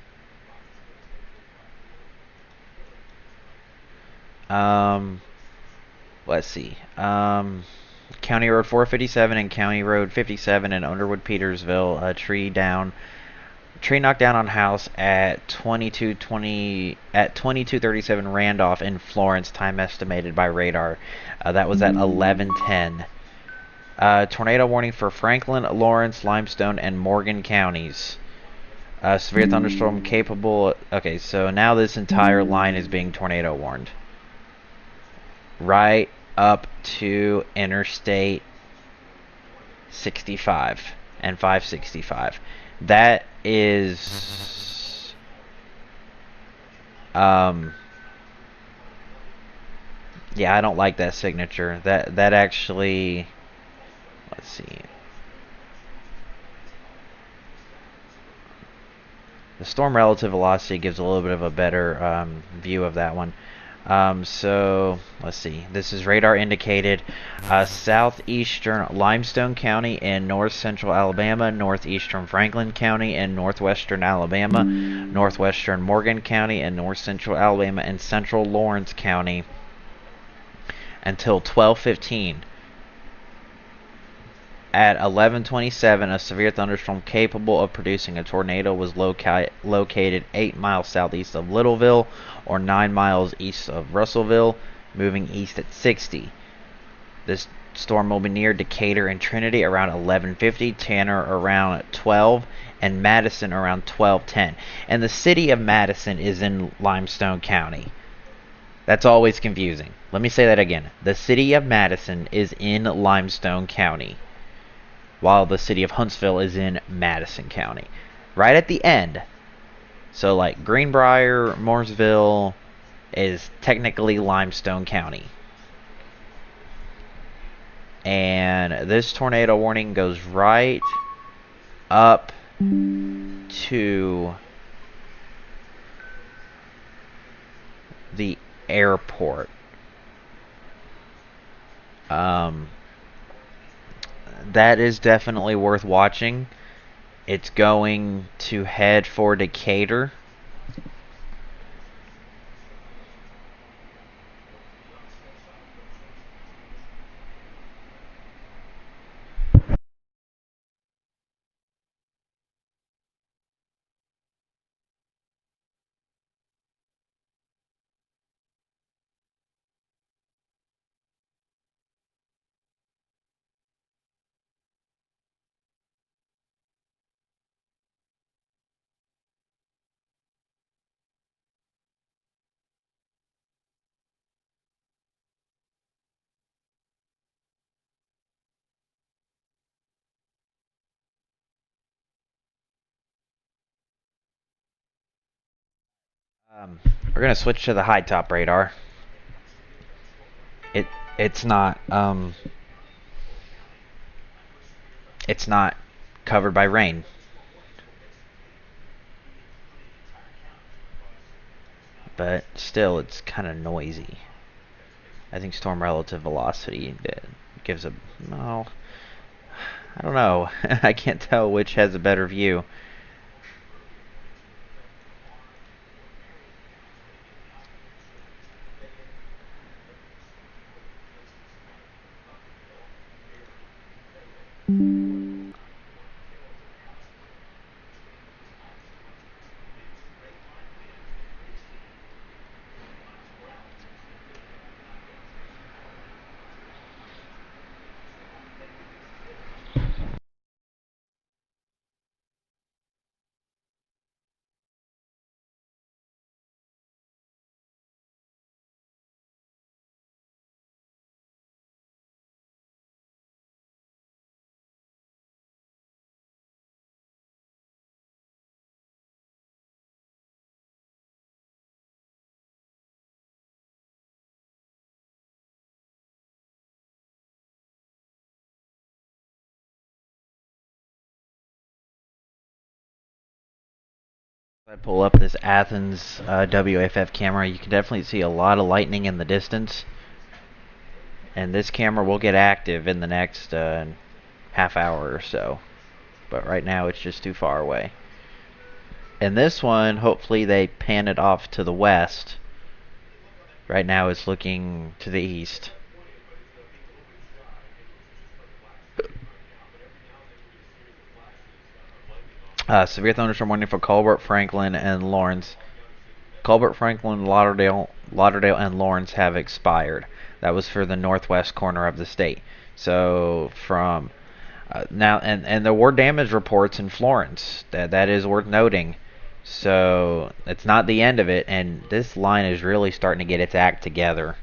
Let's see. County Road 457 and County Road 57 in Underwood, Petersville. A tree knocked down on house at 2237 Randolph in Florence. Time estimated by radar. That was at 11:10. Tornado warning for Franklin, Lawrence, Limestone, and Morgan counties. Severe thunderstorm capable. Okay, so now this entire line is being tornado warned. Right up to Interstate 65 and 565. That is yeah, I don't like that signature. That actually, let's see. The storm relative velocity gives a little bit of a better view of that one. So let's see. This is radar indicated southeastern Limestone County in north central Alabama, northeastern Franklin County in northwestern Alabama, northwestern Morgan County in north central Alabama, and central Lawrence County until 12:15. At 11:27, a severe thunderstorm capable of producing a tornado was located 8 miles southeast of Littleville or 9 miles east of Russellville, moving east at 60. This storm will be near Decatur and Trinity around 11:50, Tanner around 12, and Madison around 12:10. And the city of Madison is in Limestone County. That's always confusing. Let me say that again. The city of Madison is in Limestone County, while the city of Huntsville is in Madison County. Right at the end. So like Greenbrier, Mooresville is technically Limestone County. And this tornado warning goes right up to the airport. That is definitely worth watching. It's going to head for Decatur. We're gonna switch to the high top radar. It's not covered by rain. But still, it's kind of noisy. I think storm relative velocity gives a, well, I don't know. I can't tell which has a better view. I pull up this Athens WFF camera, you can definitely see a lot of lightning in the distance. And this camera will get active in the next half hour or so. But right now it's just too far away. And this one, hopefully they pan it off to the west. Right now it's looking to the east. Severe thunderstorm warning for Colbert, Franklin, and Lawrence. Colbert, Franklin, Lauderdale, and Lawrence have expired. That was for the northwest corner of the state. So from now, and there were damage reports in Florence. That is worth noting. So it's not the end of it, and this line is really starting to get its act together.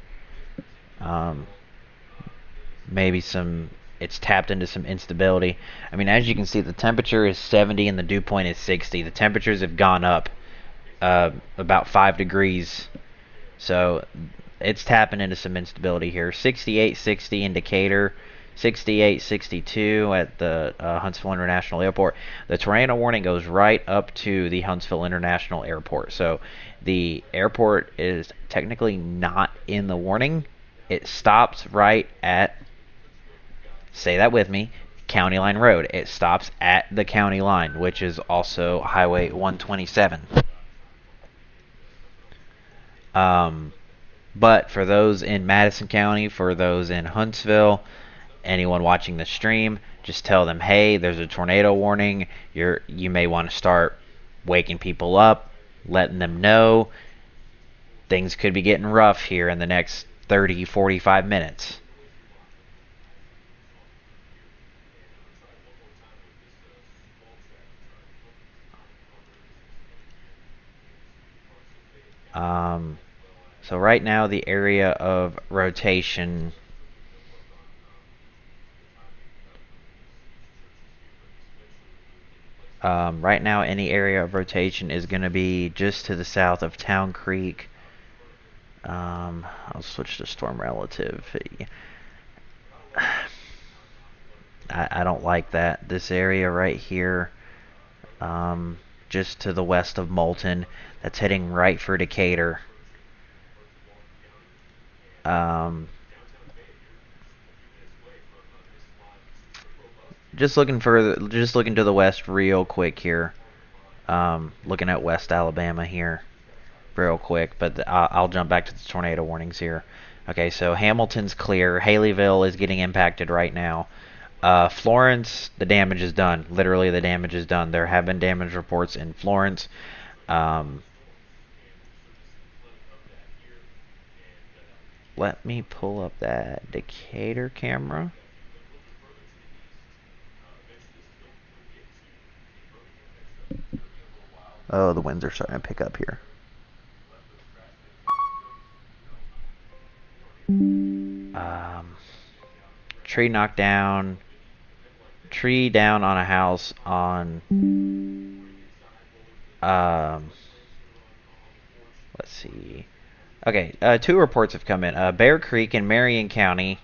Maybe it's tapped into some instability. I mean, as you can see, the temperature is 70 and the dew point is 60. The temperatures have gone up about 5 degrees. So it's tapping into some instability here. 68, 60 in Decatur, 68, 62 at the Huntsville International Airport. The tornado warning goes right up to the Huntsville International Airport. So the airport is technically not in the warning. It stops right at, say that with me, County Line Road. It stops at the county line, which is also Highway 127. But for those in Madison County, for those in Huntsville, anyone watching the stream, just tell them, hey, there's a tornado warning. You may want to start waking people up, letting them know things could be getting rough here in the next 30, 45 minutes. So right now the area of rotation right now any area of rotation is going to be just to the south of Town Creek. I'll switch to storm relative. I don't like that. This area right here, just to the west of Moulton, that's heading right for Decatur. Just looking to the west real quick here. Looking at West Alabama here real quick, but I'll jump back to the tornado warnings here. Okay, so Hamilton's clear. Haleyville is getting impacted right now. Florence, the damage is done. Literally, the damage is done. There have been damage reports in Florence. Let me pull up that Decatur camera. Oh, the winds are starting to pick up here. Tree knocked down. Tree down on a house on let's see. Okay, 2 reports have come in. Bear Creek in Marion County,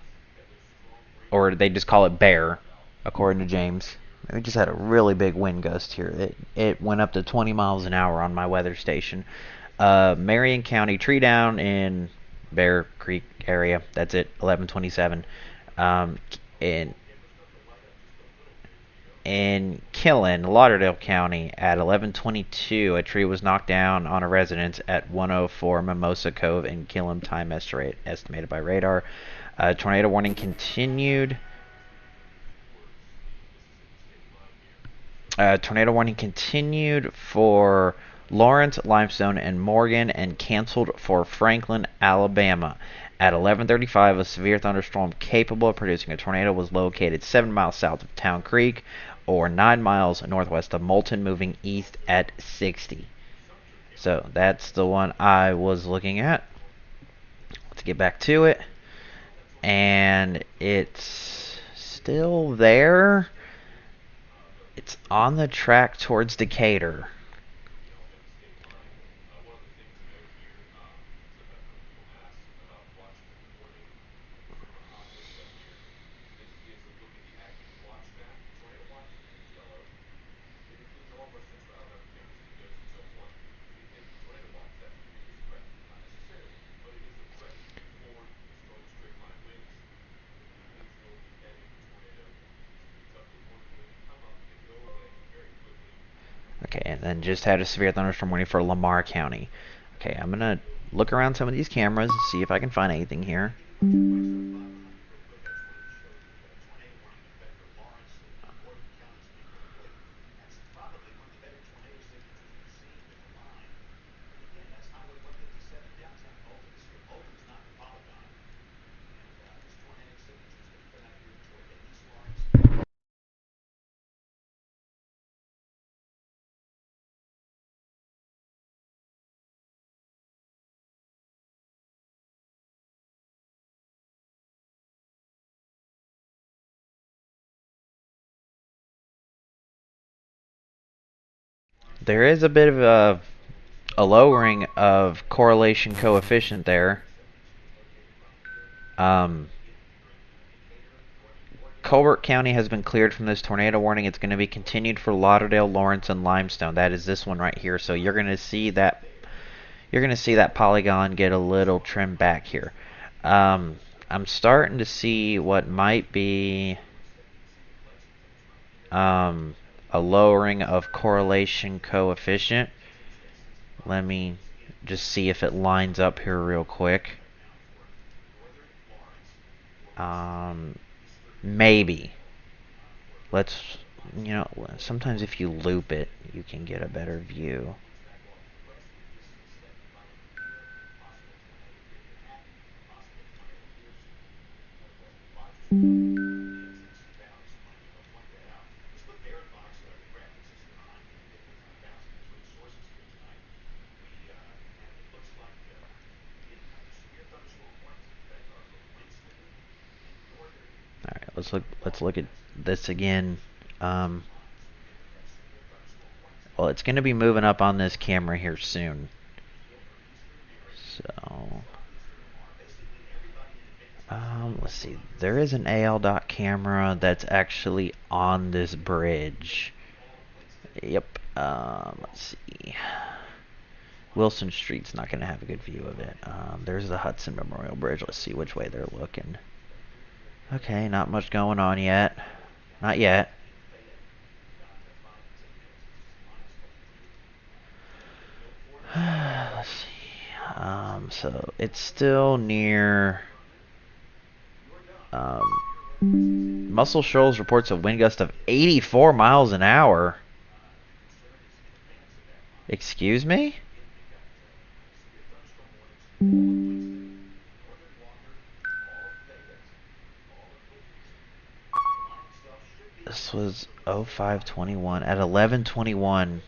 or they just call it Bear, according to James. We just had a really big wind gust here. It went up to 20 miles an hour on my weather station. Marion County, tree down in Bear Creek area. That's it, 11:27. In Killen, Lauderdale County, at 11:22, a tree was knocked down on a residence at 104 Mimosa Cove in Killen. Time estimated by radar. Tornado warning continued. Tornado warning continued for Lawrence, Limestone, and Morgan, and canceled for Franklin, Alabama. At 11:35, a severe thunderstorm capable of producing a tornado was located 7 miles south of Town Creek, or 9 miles northwest of Moulton, moving east at 60. So that's the one I was looking at. Let's get back to it. And it's still there. It's on the track towards Decatur. Okay, and then just had a severe thunderstorm warning for Lamar County. Okay, I'm gonna look around some of these cameras and see if I can find anything here. There is a bit of a lowering of correlation coefficient there. Colbert County has been cleared from this tornado warning. It's going to be continued for Lauderdale, Lawrence, and Limestone. That is this one right here. So you're going to see that polygon get a little trimmed back here. I'm starting to see what might be a lowering of correlation coefficient. Let me just see if it lines up here real quick. Maybe. Let's, sometimes if you loop it, you can get a better view. Alright, let's look at this again. Well, it's going to be moving up on this camera here soon. So, let's see. There is an AL.dot camera that's actually on this bridge. Yep. Let's see. Wilson Street's not going to have a good view of it. There's the Hudson Memorial Bridge. Let's see which way they're looking. Okay, not much going on yet. Not yet. Let's see. So it's still near. Muscle Shoals reports a wind gust of 84 miles an hour. Excuse me? This was 0521 at 11:21.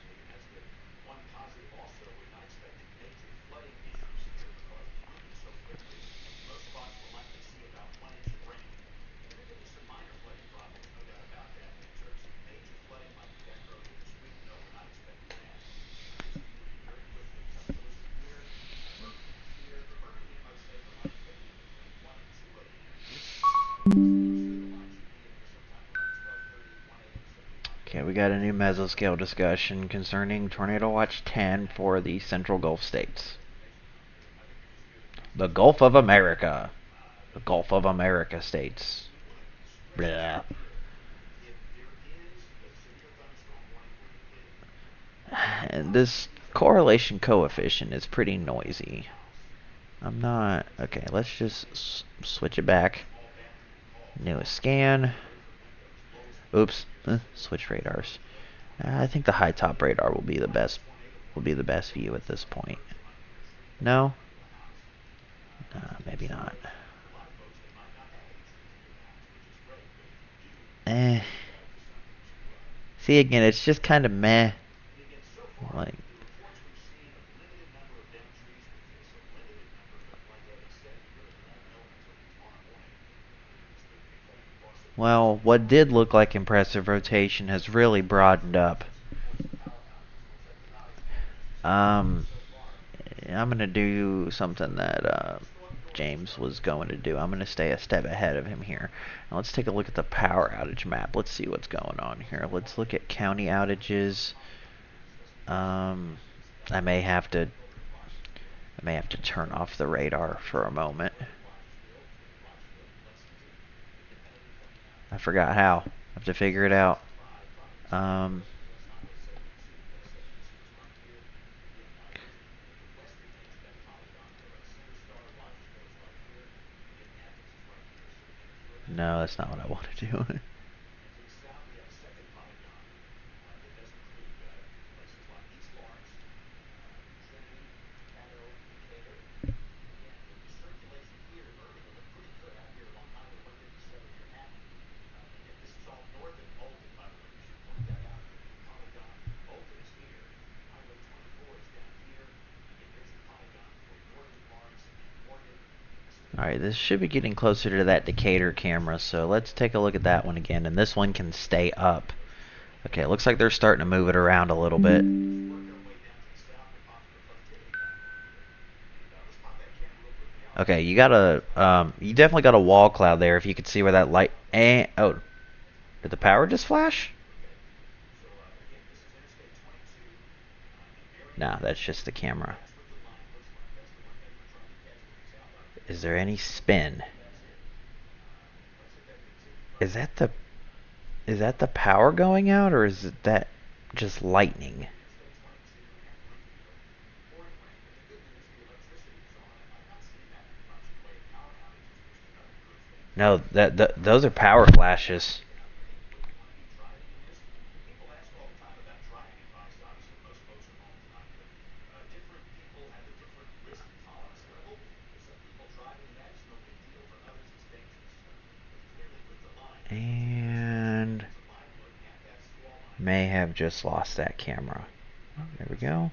Okay, we got a new mesoscale discussion concerning Tornado Watch 10 for the Central Gulf States. The Gulf of America. The Gulf of America states. Blah. And this correlation coefficient is pretty noisy. I'm not... Okay, let's just switch it back. Newest scan. Oops. Switch radars. I think the high top radar will be the best view at this point. No? Maybe not. See, again, it's just kind of meh. Like, well, what did look like impressive rotation has really broadened up. I'm going to do something that James was going to do. I'm going to stay a step ahead of him here. Now let's take a look at the power outage map. Let's see what's going on here. Let's look at county outages. I may have to turn off the radar for a moment. I forgot how. I have to figure it out. No, that's not what I want to do. Alright, this should be getting closer to that Decatur camera, so let's take a look at that one again, and this one can stay up. Okay, it looks like they're starting to move it around a little bit. Okay, you definitely got a wall cloud there. If you could see where that light, and oh, did the power just flash? No, that's just the camera. Is there any spin? Is that the power going out, or is that just lightning? No, those are power flashes. And may have just lost that camera. Oh, there we go.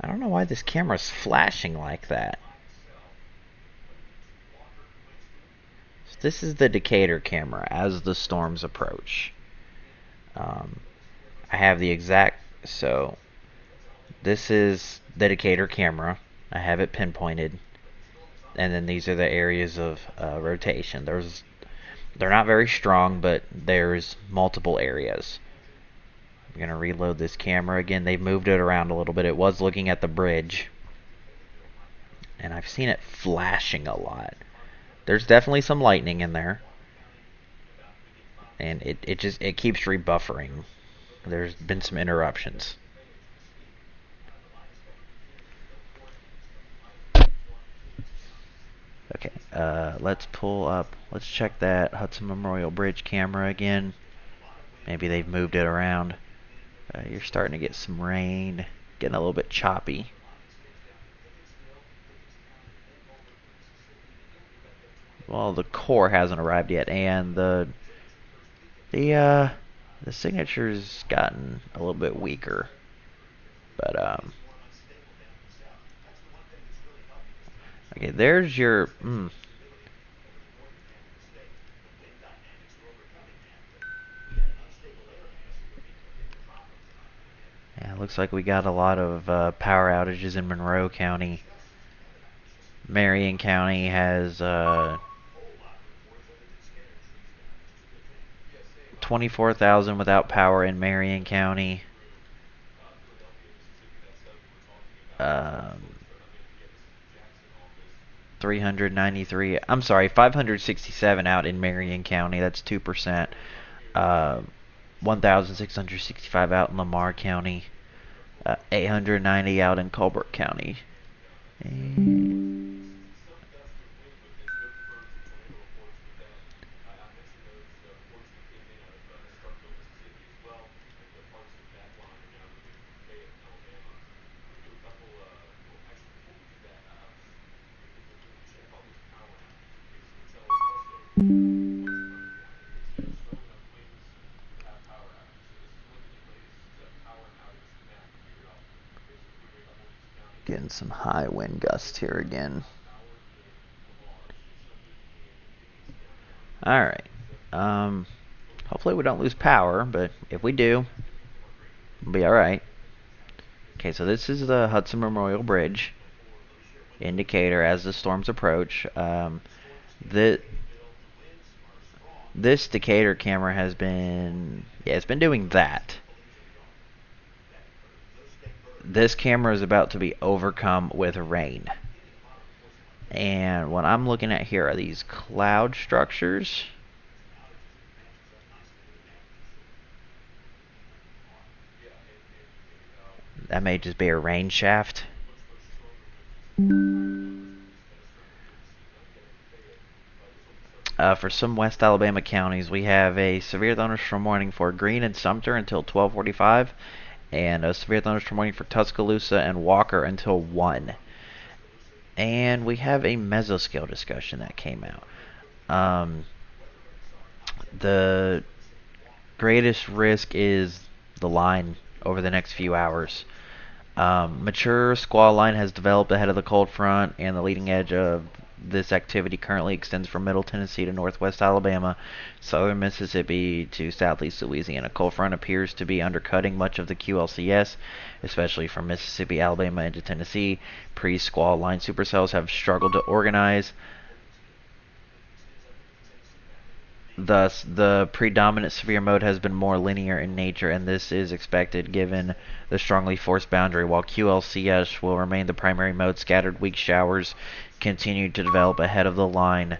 I don't know why this camera's flashing like that. So this is the Decatur camera as the storms approach. I have the exact, so this is the Decatur camera. I have it pinpointed. And then these are the areas of rotation. They're not very strong, but there's multiple areas. I'm going to reload this camera again. They've moved it around a little bit. It was looking at the bridge. And I've seen it flashing a lot. There's definitely some lightning in there. And it keeps rebuffering. There's been some interruptions. Okay, let's pull up. Let's check that Hudson Memorial Bridge camera again. Maybe they've moved it around. You're starting to get some rain, getting a little bit choppy. Well, the core hasn't arrived yet, and the signature's gotten a little bit weaker. But okay, there's your Yeah, it looks like we got a lot of power outages in Monroe County. Marion County has 24,000 without power in Marion County. 393. I'm sorry, 567 out in Marion County. That's 2%. 1,665 out in Lamar County. 890 out in Colbert County. Getting some high wind gusts here again. Alright. Hopefully we don't lose power, but if we do, we'll be alright. Okay, so this is the Hudson Memorial Bridge indicator as the storms approach. This Decatur camera has been, it's been doing that. This camera is about to be overcome with rain. And what I'm looking at here are these cloud structures. That may just be a rain shaft. For some West Alabama counties, we have a severe thunderstorm warning for Greene and Sumter until 12:45, and a severe thunderstorm warning for Tuscaloosa and Walker until 1. And we have a mesoscale discussion that came out. The greatest risk is the line over the next few hours. Mature squall line has developed ahead of the cold front and the leading edge of This activity currently extends from Middle Tennessee to northwest Alabama, southern Mississippi to southeast Louisiana. Cold front appears to be undercutting much of the QLCS, especially from Mississippi, Alabama into Tennessee. Pre-squall line supercells have struggled to organize. Thus, the predominant severe mode has been more linear in nature, and this is expected given the strongly forced boundary. While QLCS will remain the primary mode, scattered weak showers continue to develop ahead of the line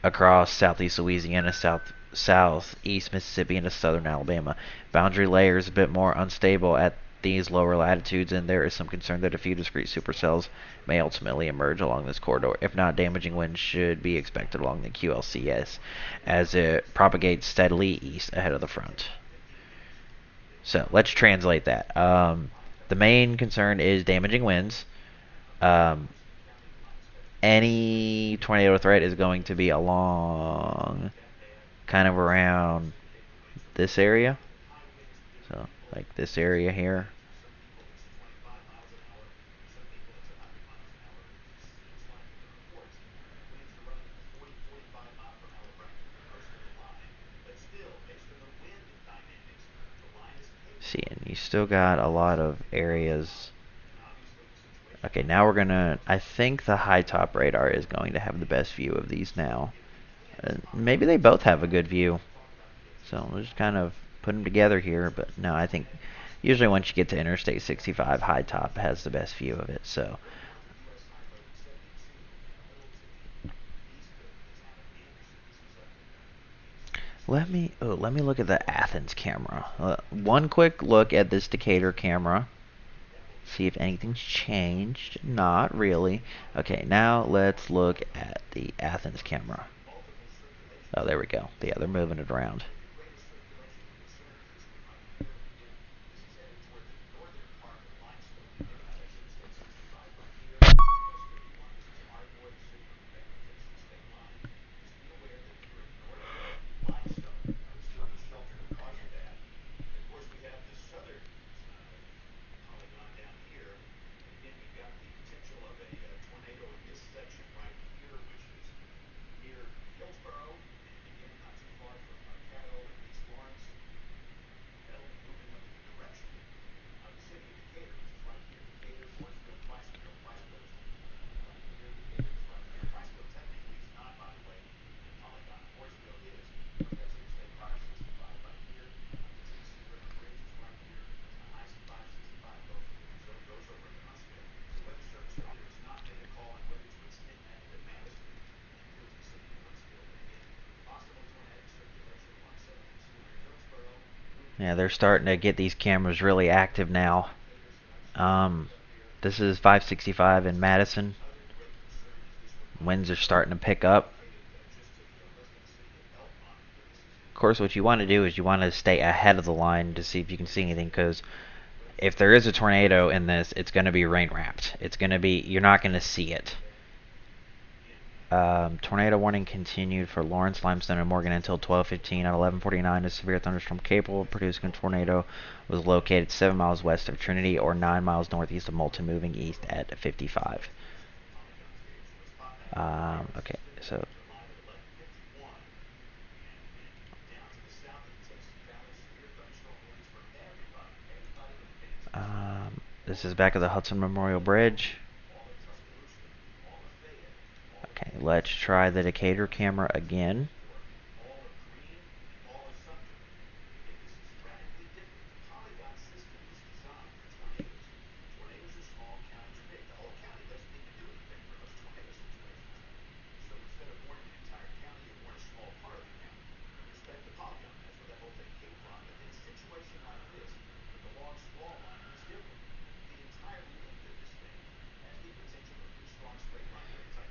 across southeast Louisiana, southeast Mississippi, into southern Alabama. Boundary layer is a bit more unstable at these lower latitudes, and there is some concern that a few discrete supercells may ultimately emerge along this corridor. If not, damaging winds should be expected along the QLCS as it propagates steadily east ahead of the front. So let's translate that. The main concern is damaging winds. Any tornado threat is going to be along, kind of around this area. So, like this area here. See, and you still got a lot of areas. Okay, now we're gonna, I think the high top radar is going to have the best view of these now. Maybe they both have a good view. So we'll just kind of put them together here, but no, I think usually once you get to Interstate 65, high top has the best view of it. So let me look at the Athens camera. One quick look at this Decatur camera. See if anything's changed. Not really. Okay, now let's look at the Athens camera. Oh, there we go. Yeah, they're moving it around. Yeah, they're starting to get these cameras really active now. This is 565 in Madison. Winds are starting to pick up. Of course, what you want to do is you want to stay ahead of the line to see if you can see anything, because if there is a tornado in this, it's going to be rain wrapped. It's going to be, you're not going to see it. Tornado warning continued for Lawrence, Limestone, and Morgan until 12:15. At 11:49, a severe thunderstorm capable of producing a tornado was located 7 miles west of Trinity or 9 miles northeast of Moulton, moving east at 55. Okay, so this is back of the Hudson Memorial Bridge. Okay, let's try the Decatur camera again.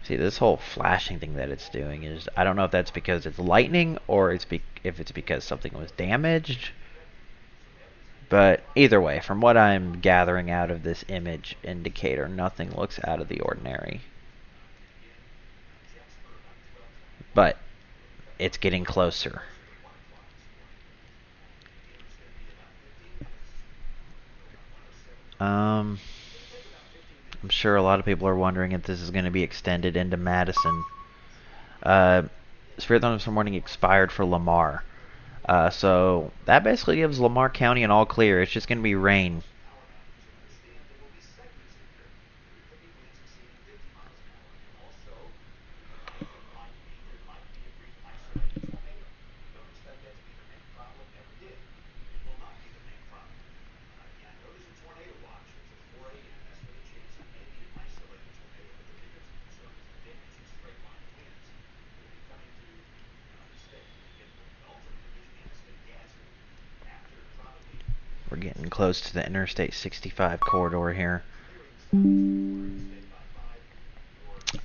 See, this whole flashing thing that it's doing is, I don't know if that's because it's lightning or if it's because something was damaged. But either way, from what I'm gathering out of this image indicator, nothing looks out of the ordinary. But it's getting closer. I'm sure a lot of people are wondering if this is going to be extended into Madison. Severe thunderstorm warning expired for Lamar. So that basically gives Lamar County an all clear. It's just going to be rain. We're getting close to the Interstate 65 corridor here.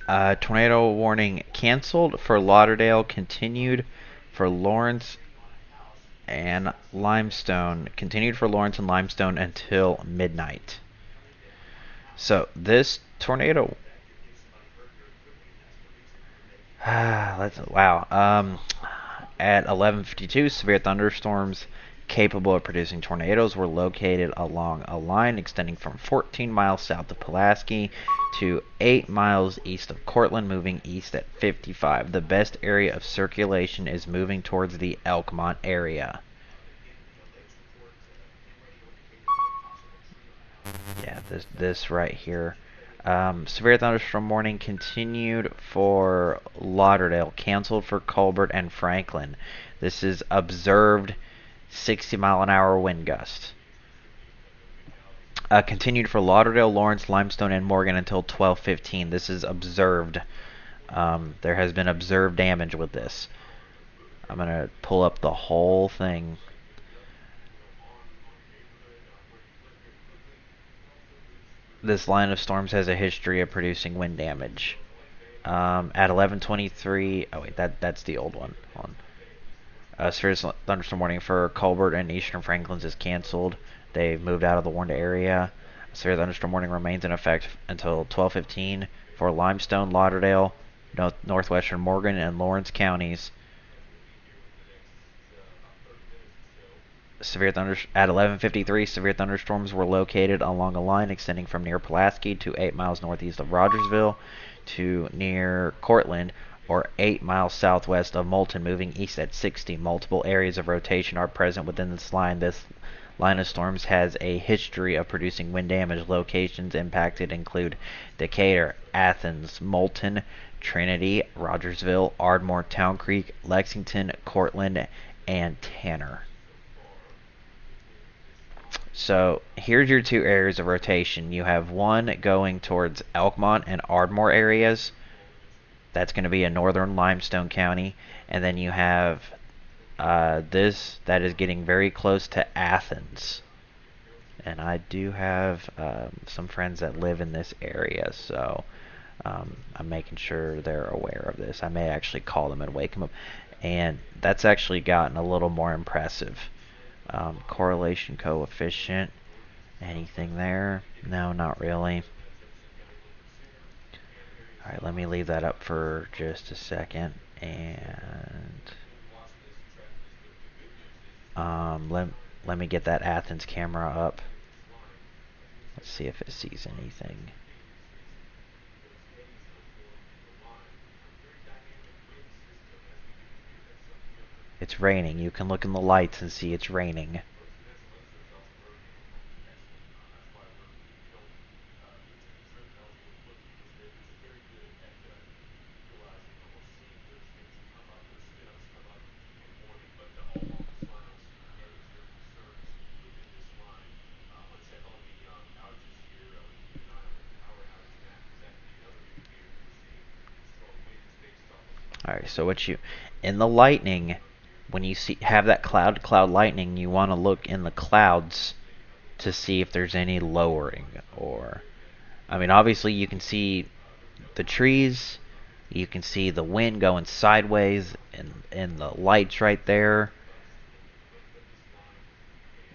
Tornado warning canceled for Lauderdale, continued for Lawrence and Limestone. Continued for Lawrence and Limestone until midnight. So this tornado... wow. At 11:52, severe thunderstorms capable of producing tornadoes were located along a line extending from 14 miles south of Pulaski to 8 miles east of Cortland, moving east at 55. The best area of circulation is moving towards the Elkmont area. Yeah, this right here. Severe thunderstorm warning continued for Lauderdale, canceled for Colbert and Franklin. This is observed 60-mile-an-hour wind gust. Continued for Lauderdale, Lawrence, Limestone, and Morgan until 12:15. This is observed. There has been observed damage with this. I'm going to pull up the whole thing. This line of storms has a history of producing wind damage. At 11:23, oh wait, that's the old one. Hold on. Severe thunderstorm warning for Colbert and Eastern Franklins is canceled. They've moved out of the warned area. Severe thunderstorm warning remains in effect until 12:15 for Limestone, Lauderdale, northwestern Morgan, and Lawrence counties. At 11:53, severe thunderstorms were located along a line extending from near Pulaski to 8 miles northeast of Rogersville to near Cortland, or 8 miles southwest of Moulton, moving east at 60. Multiple areas of rotation are present within this line. This line of storms has a history of producing wind damage. Locations impacted include Decatur, Athens, Moulton, Trinity, Rogersville, Ardmore, Town Creek, Lexington, Cortland, and Tanner. So here's your two areas of rotation. You have one going towards Elkmont and Ardmore areas. That's going to be in northern Limestone County. And then you have this that is getting very close to Athens. And I do have some friends that live in this area, so I'm making sure they're aware of this. I may actually call them and wake them up. And that's actually gotten a little more impressive. Correlation coefficient, anything there? No, not really. Alright, let me leave that up for just a second, and let me get that Athens camera up. Let's see if it sees anything. It's raining. You can look in the lights and see it's raining. Alright, so in the lightning, when you have that cloud lightning, you want to look in the clouds to see if there's any lowering, or, I mean, obviously you can see the trees, you can see the wind going sideways and the lights right there.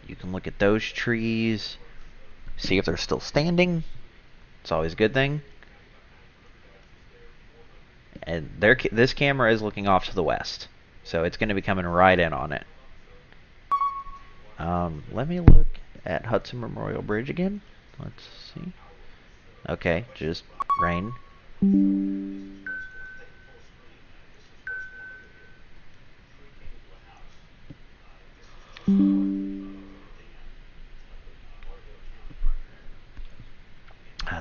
You can look at those trees, see if they're still standing. It's always a good thing. And this camera is looking off to the west, so it's going to be coming right in on it. Let me look at Hudson Memorial Bridge again. Let's see. Okay, just rain.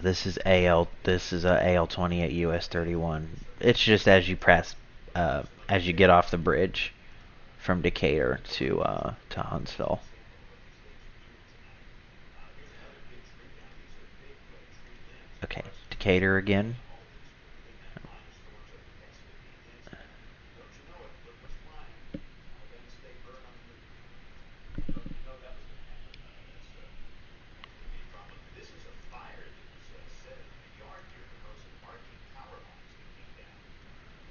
This is AL. This is a AL-28 US-31. It's just as you press, as you get off the bridge from Decatur to Huntsville. Okay, Decatur again.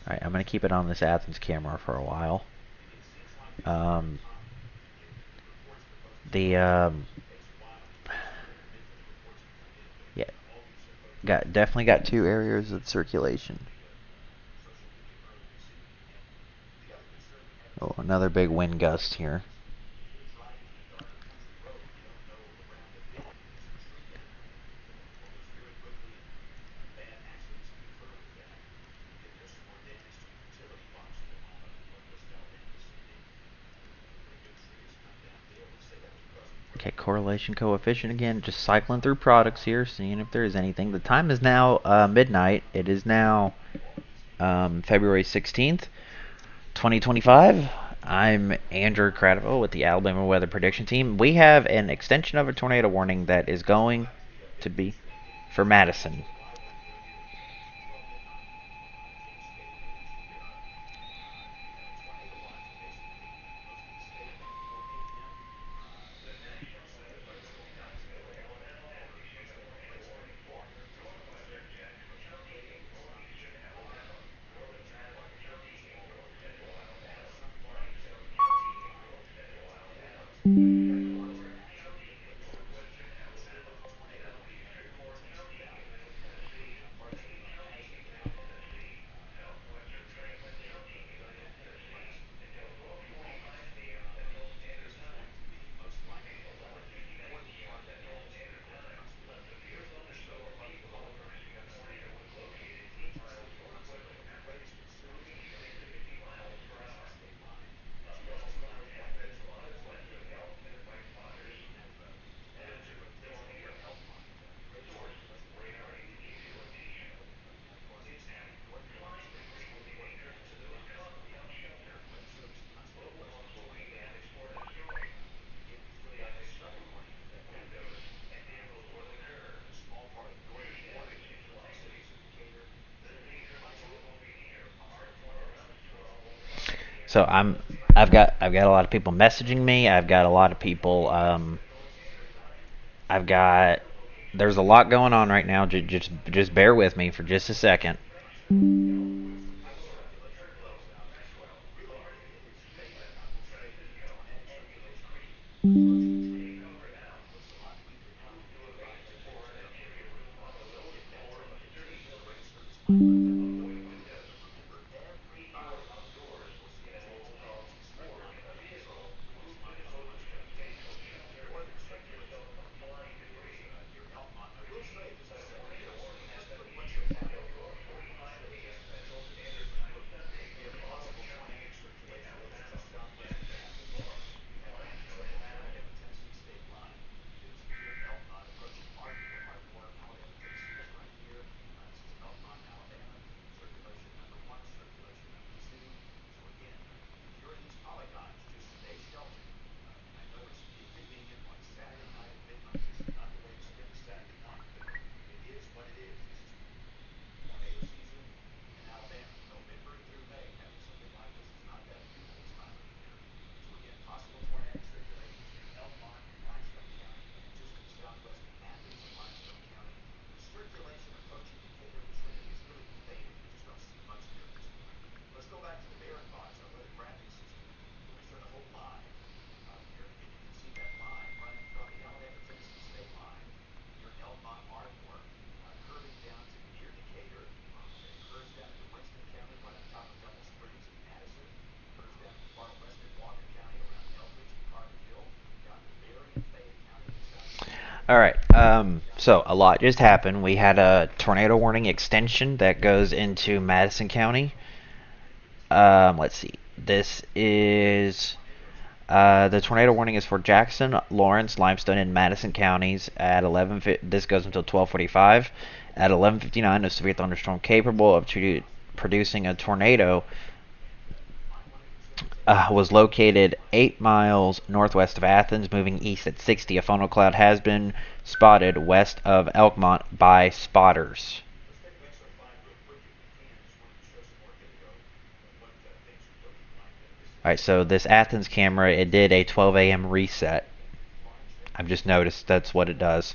Alright, I'm going to keep it on this Athens camera for a while. Yeah, definitely got 2 areas of circulation. Oh, another big wind gust here. Okay, correlation coefficient again. Just cycling through products here, seeing if there is anything. The time is now midnight. It is now February 16th, 2025. I'm Andrew Cradiville with the Alabama Weather Prediction Team. We have an extension of a tornado warning that is going to be for Madison. So I've got a lot of people messaging me. I've got a lot of people. I've got there's a lot going on right now. Just bear with me for just a second. All right. So a lot just happened. We had a tornado warning extension that goes into Madison County. Let's see. This is the tornado warning is for Jackson, Lawrence, Limestone, and Madison counties at 11. This goes until 12:45. At 11:59, a severe thunderstorm capable of producing a tornado was located 8 miles northwest of Athens, moving east at 60. A funnel cloud has been spotted west of Elkmont by spotters. Alright, so this Athens camera, it did a 12 a.m. reset. I've just noticed that's what it does.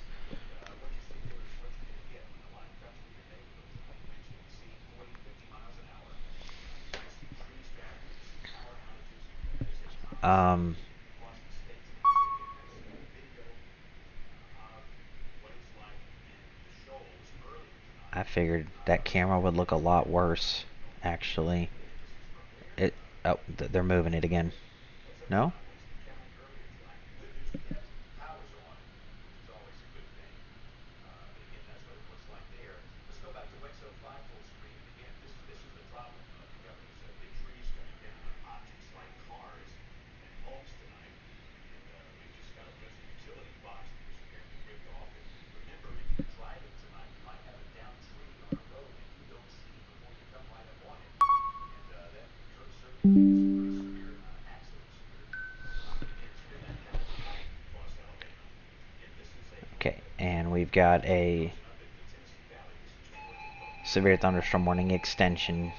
Um, I figured that camera would look a lot worse, actually. It. Oh, they're moving it again. No? Okay, and we've got a severe thunderstorm warning extension.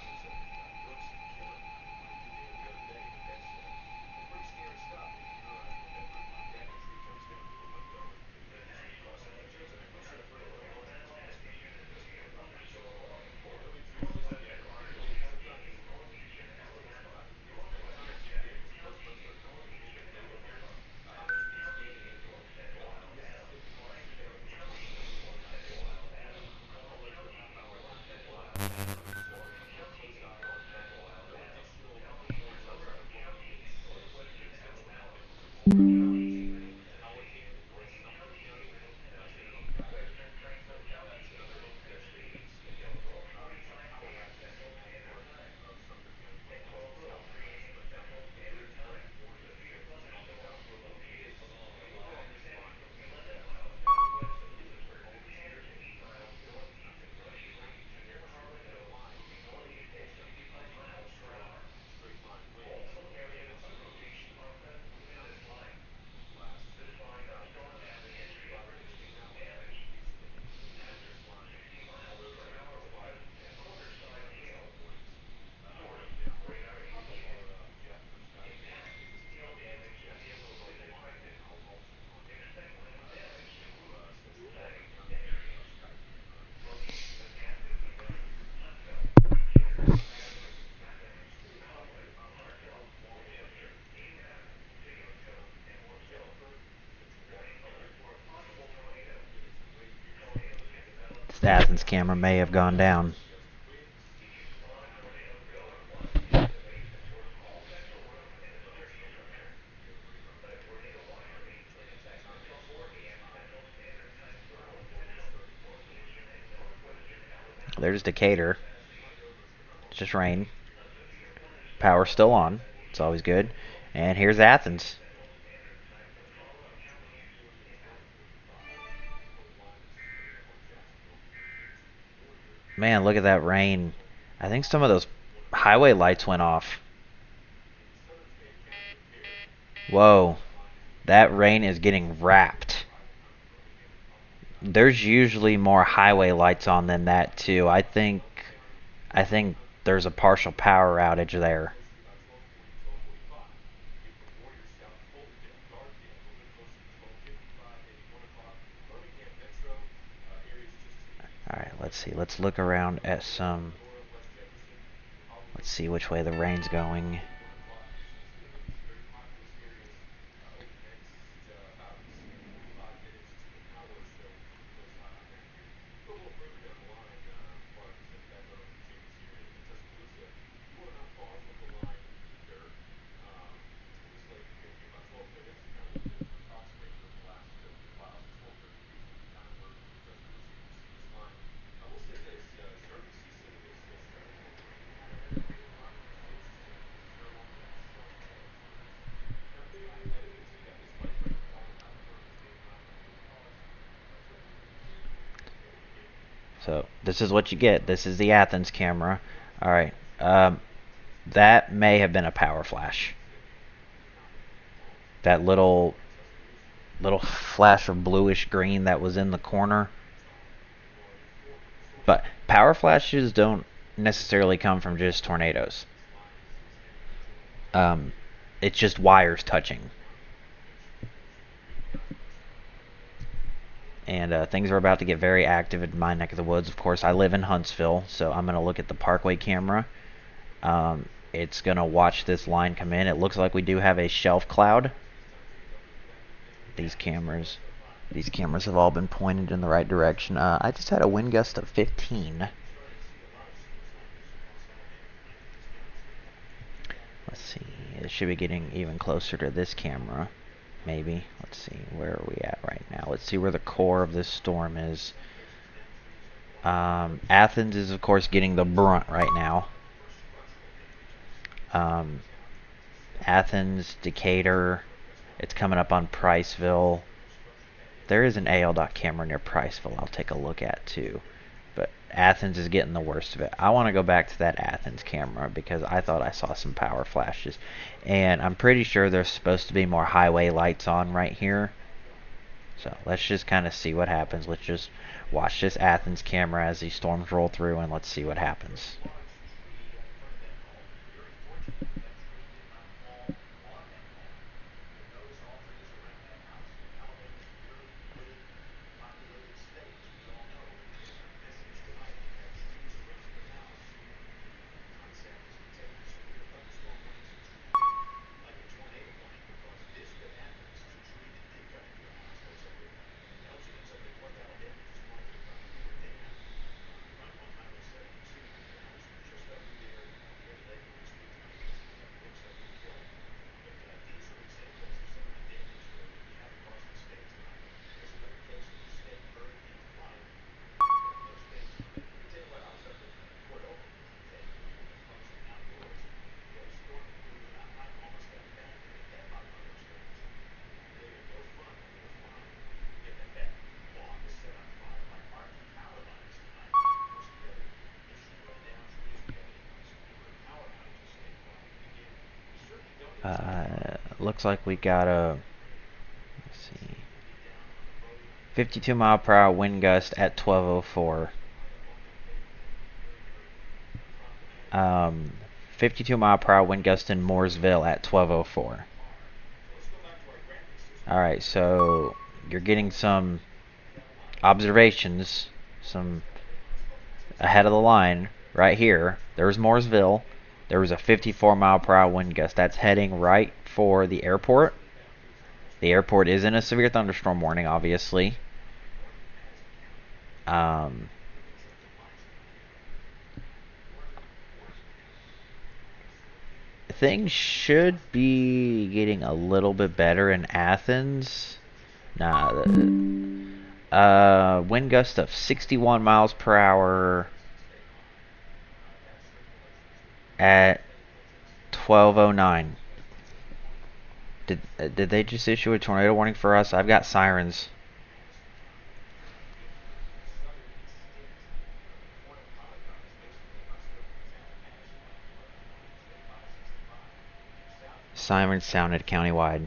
This Athens camera may have gone down. There's Decatur. It's just rain. Power's still on. It's always good. And here's Athens. Man, look at that rain. I think some of those highway lights went off. Whoa. That rain is getting wrapped. There's usually more highway lights on than that too. I think there's a partial power outage there. Alright, let's see. Let's look around at some. Let's see which way the rain's going. So this is what you get. This is the Athens camera. All right. That may have been a power flash. That little flash of bluish green that was in the corner. But power flashes don't necessarily come from just tornadoes. It's just wires touching. And things are about to get very active in my neck of the woods. Of course, I live in Huntsville, so I'm going to look at the Parkway camera. It's going to watch this line come in. It looks like we do have a shelf cloud. These cameras have all been pointed in the right direction. I just had a wind gust of 15. Let's see. It should be getting even closer to this camera. Maybe. Let's see. Where are we at right now? Let's see where the core of this storm is. Athens is, of course, getting the brunt right now. Athens, Decatur. It's coming up on Priceville. There is an AL.dot camera near Priceville I'll take a look at too. But Athens is getting the worst of it. I want to go back to that Athens camera because I thought I saw some power flashes. And I'm pretty sure there's supposed to be more highway lights on right here. So let's just kind of see what happens. Let's just watch this Athens camera as these storms roll through and let's see what happens. Looks like we got a, let's see, 52 mile per hour wind gust at 12:04. 52 mile per hour wind gust in Mooresville at 12:04. Alright, so you're getting some observations, some ahead of the line right here. There's Mooresville. There was a 54 mile per hour wind gust. That's heading right for the airport. The airport is in a severe thunderstorm warning, obviously. Things should be getting a little bit better in Athens. Nah, wind gust of 61 miles per hour at 12:09. Did they just issue a tornado warning for us? I've got sirens. Sirens sounded countywide.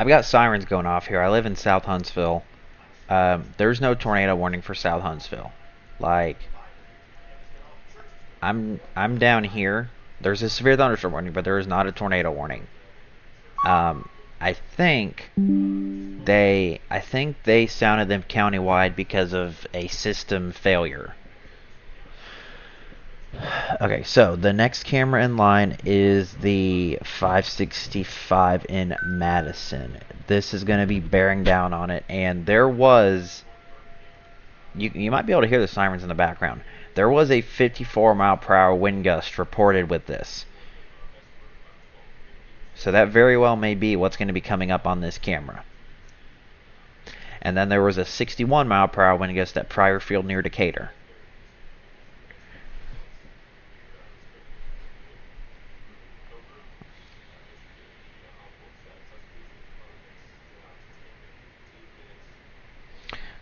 I've got sirens going off here. I live in South Huntsville. There's no tornado warning for South Huntsville. Like, I'm down here. There's a severe thunderstorm warning, but there is not a tornado warning. I think they sounded them countywide because of a system failure. Okay, so the next camera in line is the 565 in Madison. This is going to be bearing down on it, and there was, you might be able to hear the sirens in the background. There was a 54-mile-per-hour wind gust reported with this. So that very well may be what's going to be coming up on this camera. And then there was a 61-mile-per-hour wind gust at Pryor Field near Decatur.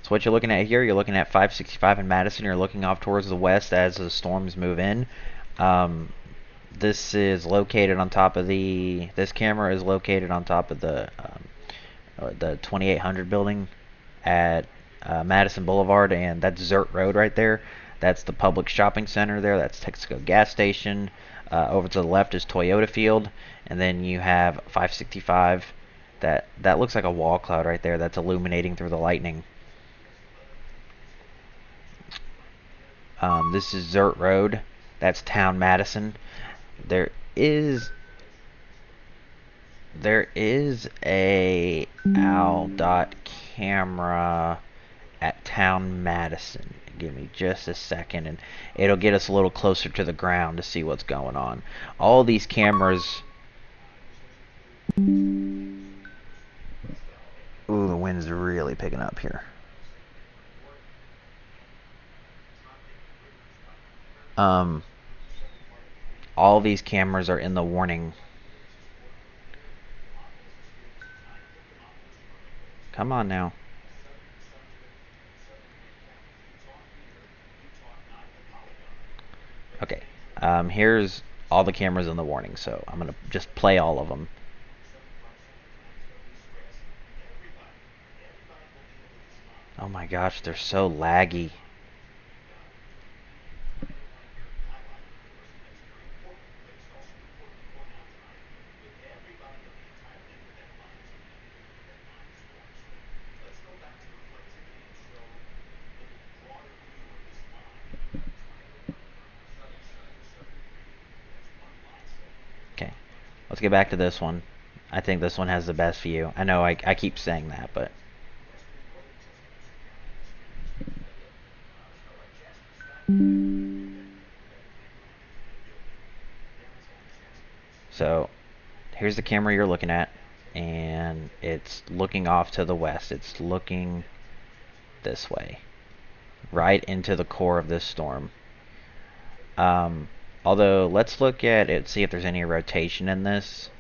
So what you're looking at here, you're looking at 565 in Madison. You're looking off towards the west as the storms move in. This is located on top of this camera is located on top of the 2800 building at Madison Boulevard, and that's Zert Road right there. That's the public shopping center there. That's Texaco gas station. Over to the left is Toyota Field, and then you have 565. That looks like a wall cloud right there. That's illuminating through the lightning. This is Zert Road. That's Town Madison. There is a OWL camera at Town Madison. Give me just a second, and it'll get us a little closer to the ground to see what's going on. All these cameras. Ooh, the wind's really picking up here. All these cameras are in the warning. Come on now. Okay. Here's all the cameras in the warning, so I'm going to just play all of them. Oh my gosh, they're so laggy. Okay, let's get back to this one. I think this one has the best view. I know I keep saying that, but... So, here's the camera you're looking at, and it's looking off to the west. It's looking this way, right into the core of this storm. Although, let's look at it, see if there's any rotation in this.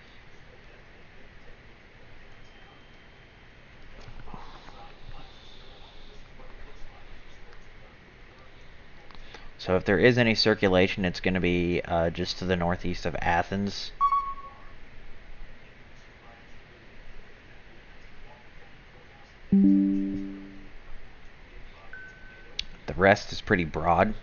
So if there is any circulation, it's going to be just to the northeast of Athens. The rest is pretty broad.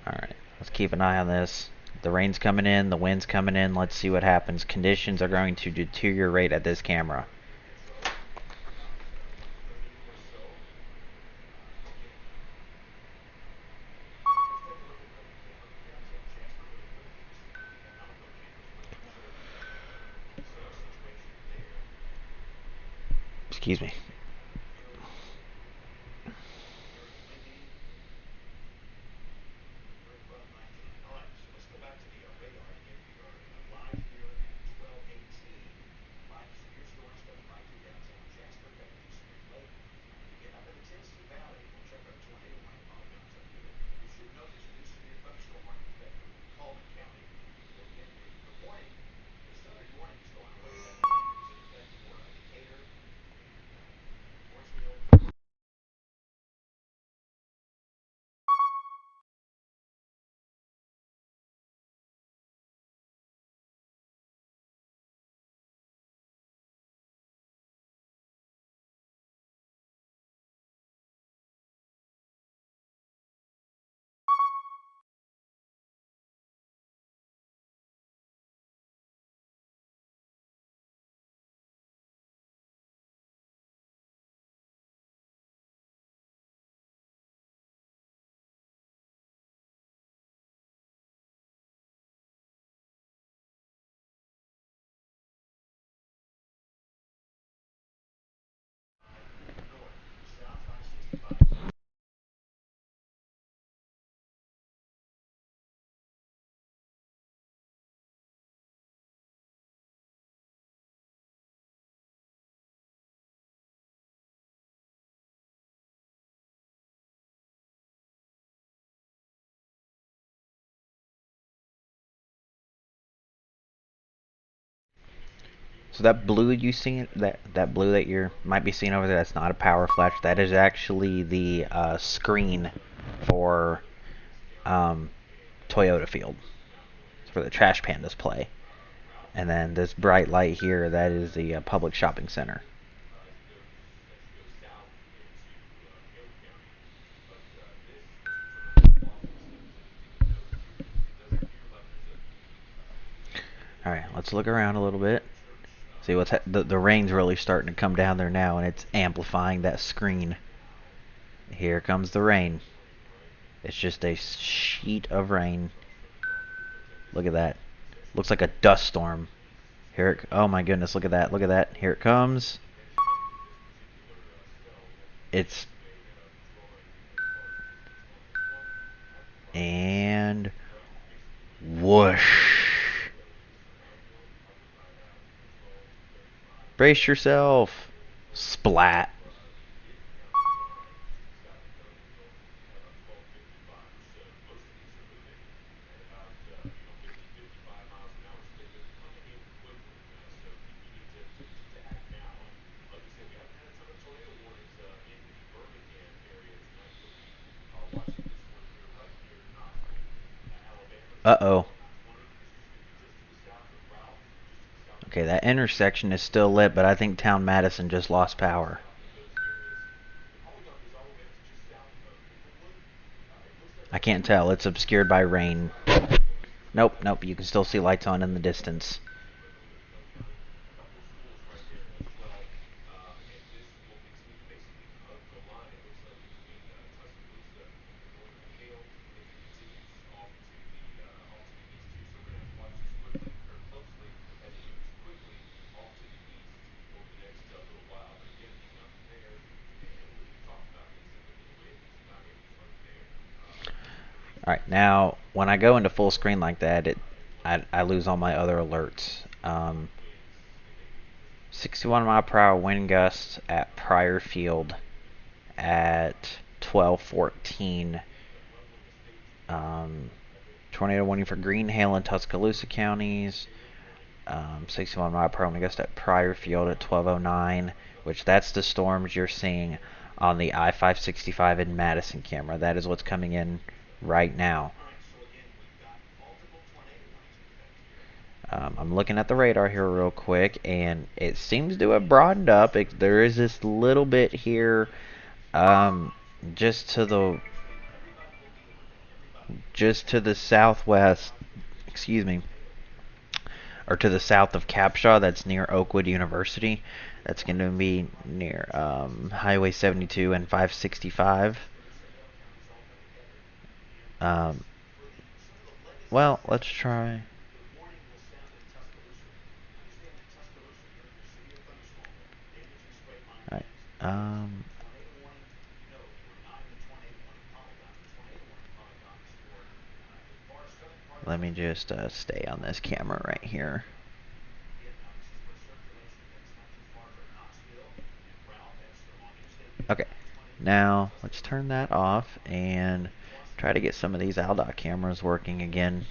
Alright, let's keep an eye on this. The rain's coming in, the wind's coming in. Let's see what happens. Conditions are going to deteriorate at this camera. Excuse me. So that blue you see, that blue that you might be seeing over there, that's not a power flash. That is actually the screen for Toyota Field. It's where the Trash Pandas play. And then this bright light here, that is the public shopping center. Alright, let's look around a little bit. See what's the rain's really starting to come down there now, and it's amplifying that screen. Here comes the rain. It's just a sheet of rain. Look at that. Looks like a dust storm. Here it, oh my goodness, look at that. Look at that. Here it comes. It's and whoosh. Brace yourself. Splat. Uh-oh. Okay, that intersection is still lit, but I think Town Madison just lost power. I can't tell. It's obscured by rain. Nope, nope. You can still see lights on in the distance. Alright, now, when I go into full screen like that, I lose all my other alerts. 61 mile per hour wind gusts at Pryor Field at 12:14. Tornado warning for Green, Hale, and Tuscaloosa counties. 61 mile per hour wind gust at Pryor Field at 12:09, which that's the storms you're seeing on the I-565 in Madison camera. That is what's coming in right now. I'm looking at the radar here real quick, and it seems to have broadened up. There is this little bit here, just to the southwest. Excuse me, or to the south of Capshaw. That's near Oakwood University. That's going to be near Highway 72 and 565. Well, let's try. Alright, let me just stay on this camera right here. Okay, now let's turn that off and try to get some of these ALDOT cameras working again.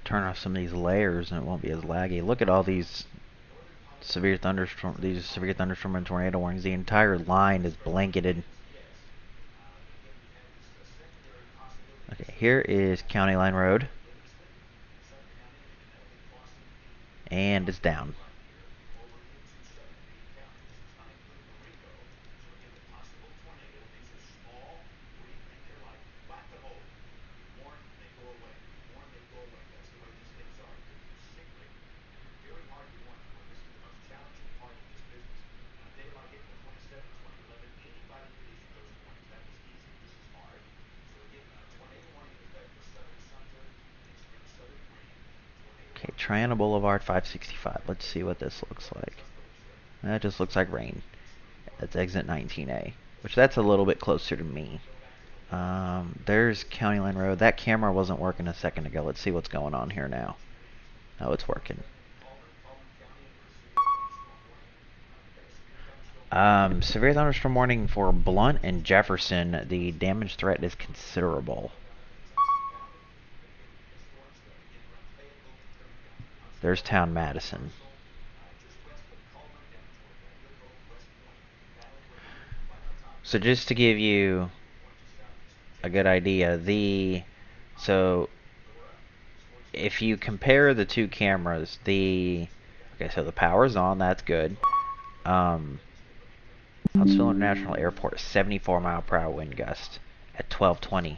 Turn off some of these layers and it won't be as laggy. Look at all these severe thunderstorm and tornado warnings. The entire line is blanketed. Okay, here is County Line Road. And it's down. Okay, Triana Boulevard 565. Let's see what this looks like. That just looks like rain. That's exit 19A, which that's a little bit closer to me. There's County Line Road. That camera wasn't working a second ago. Let's see what's going on here now. Oh, it's working. Severe thunderstorm warning for Blunt and Jefferson. The damage threat is considerable. There's Town Madison. So just to give you a good idea, so if you compare the two cameras, okay, so the power's on, that's good. Huntsville International Airport, 74-mile-per-hour wind gust at 12:20.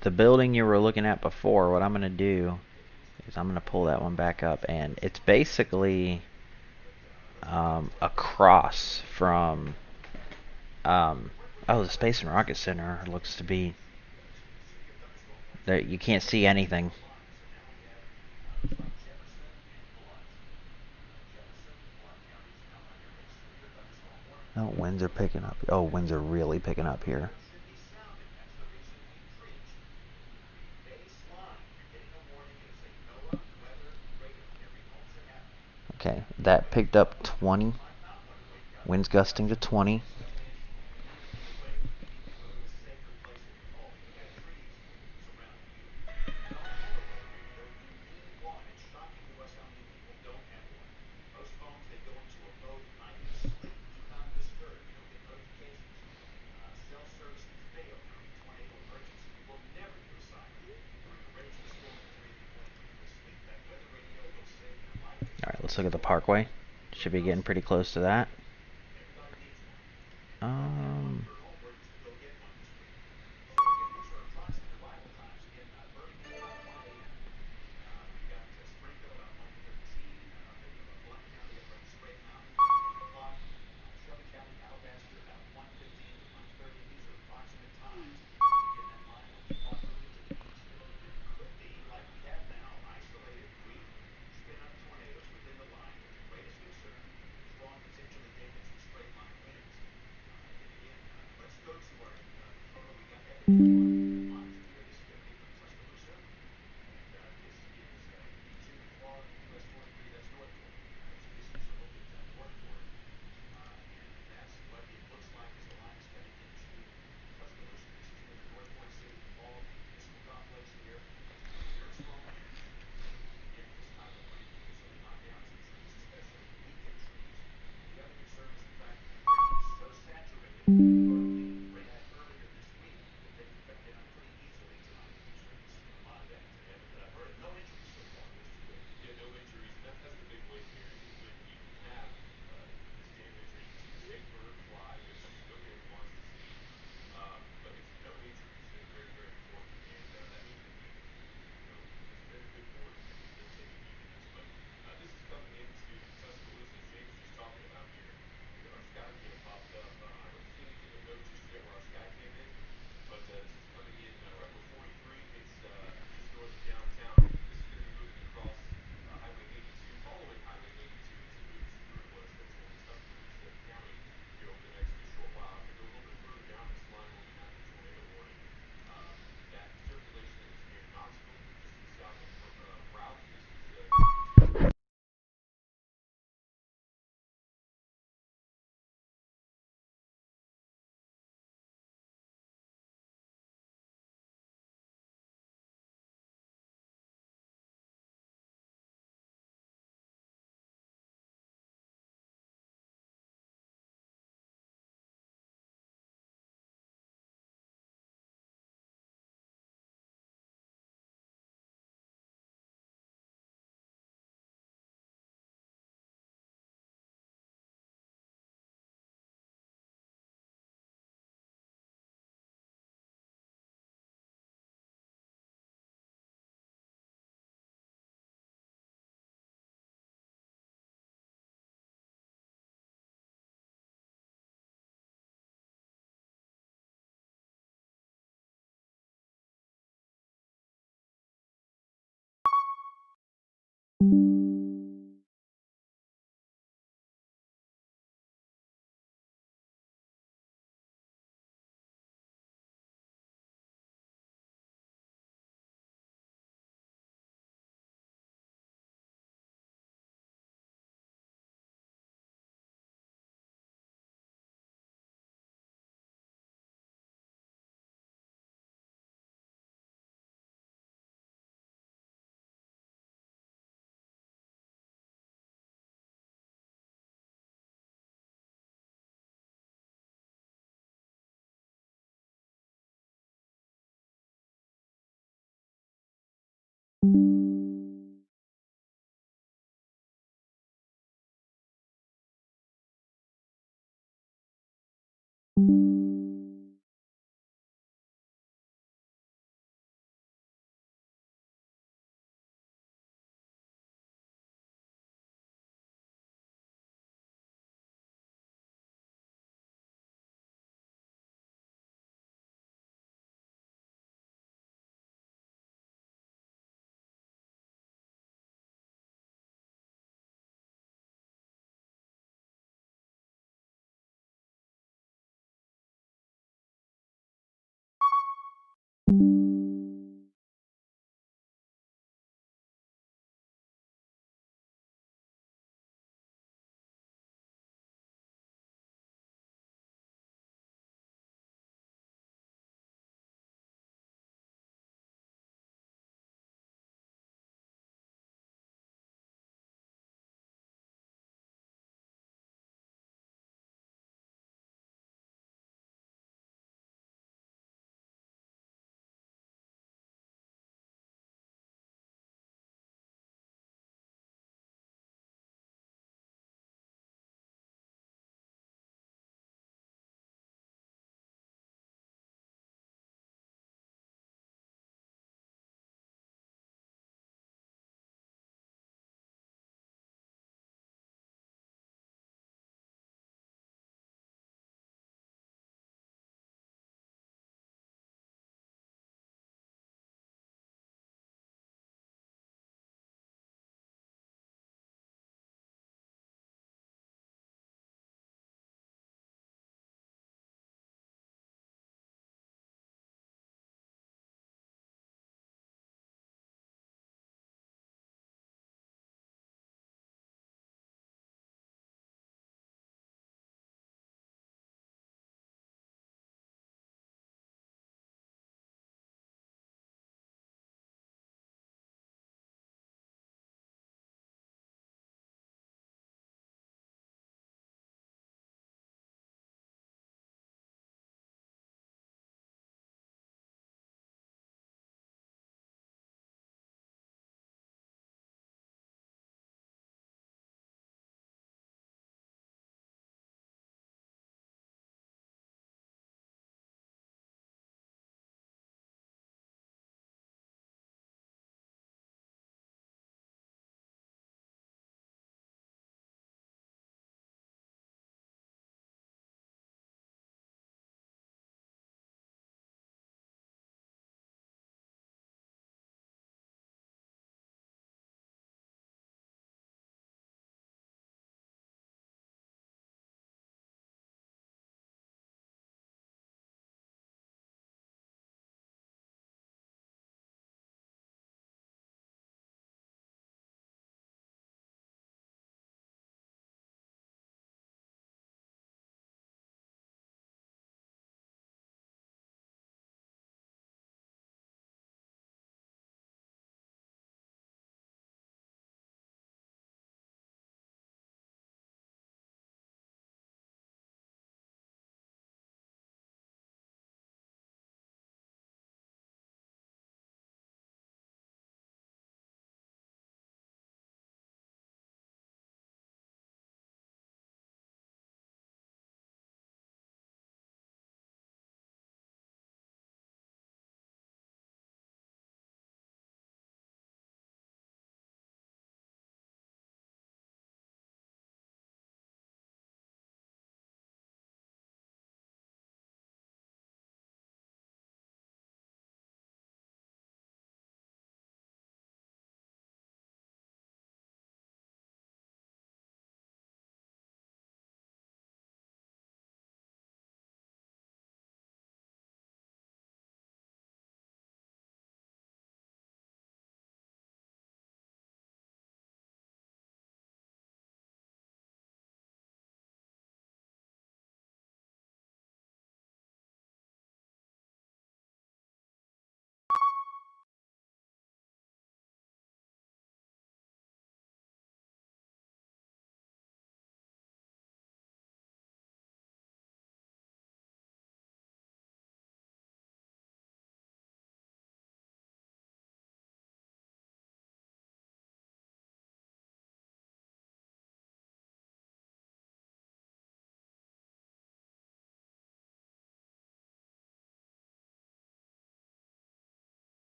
The building you were looking at before, what I'm going to do is I'm going to pull that one back up, and it's basically across from the Space and Rocket Center looks to be there. You can't see anything. Oh, winds are picking up. Oh, winds are really picking up here. Okay, that picked up 20. Winds gusting to 20. Alright, let's look at the Parkway. Should be getting pretty close to that.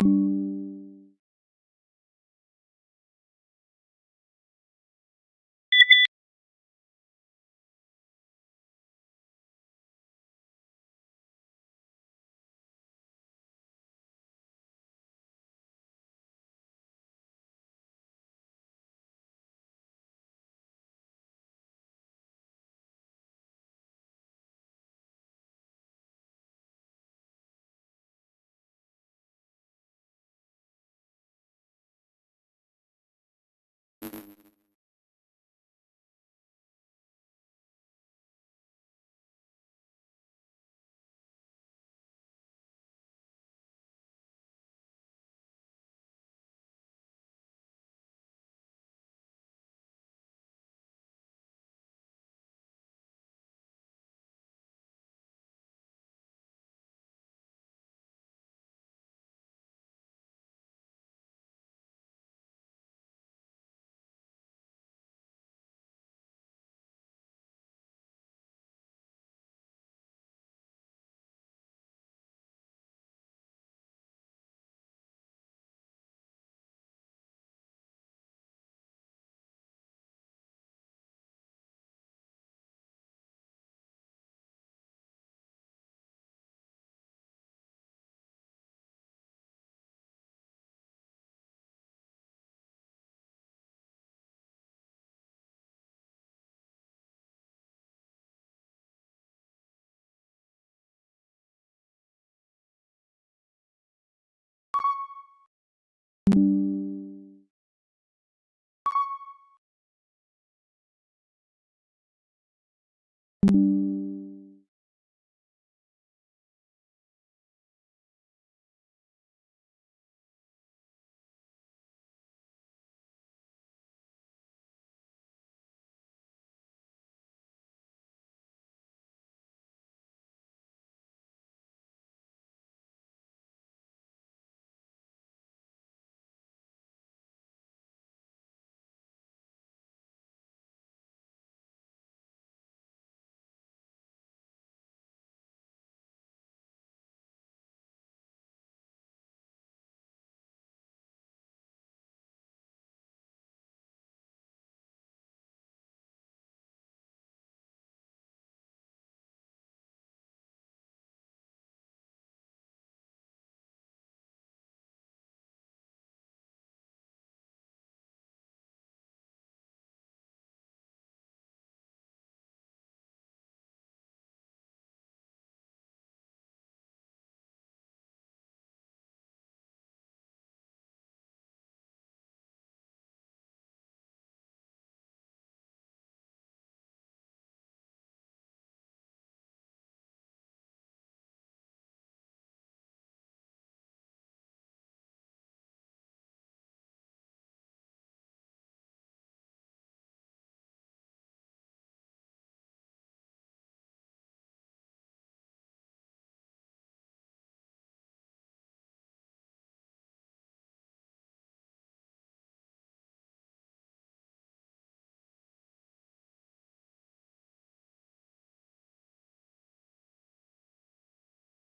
you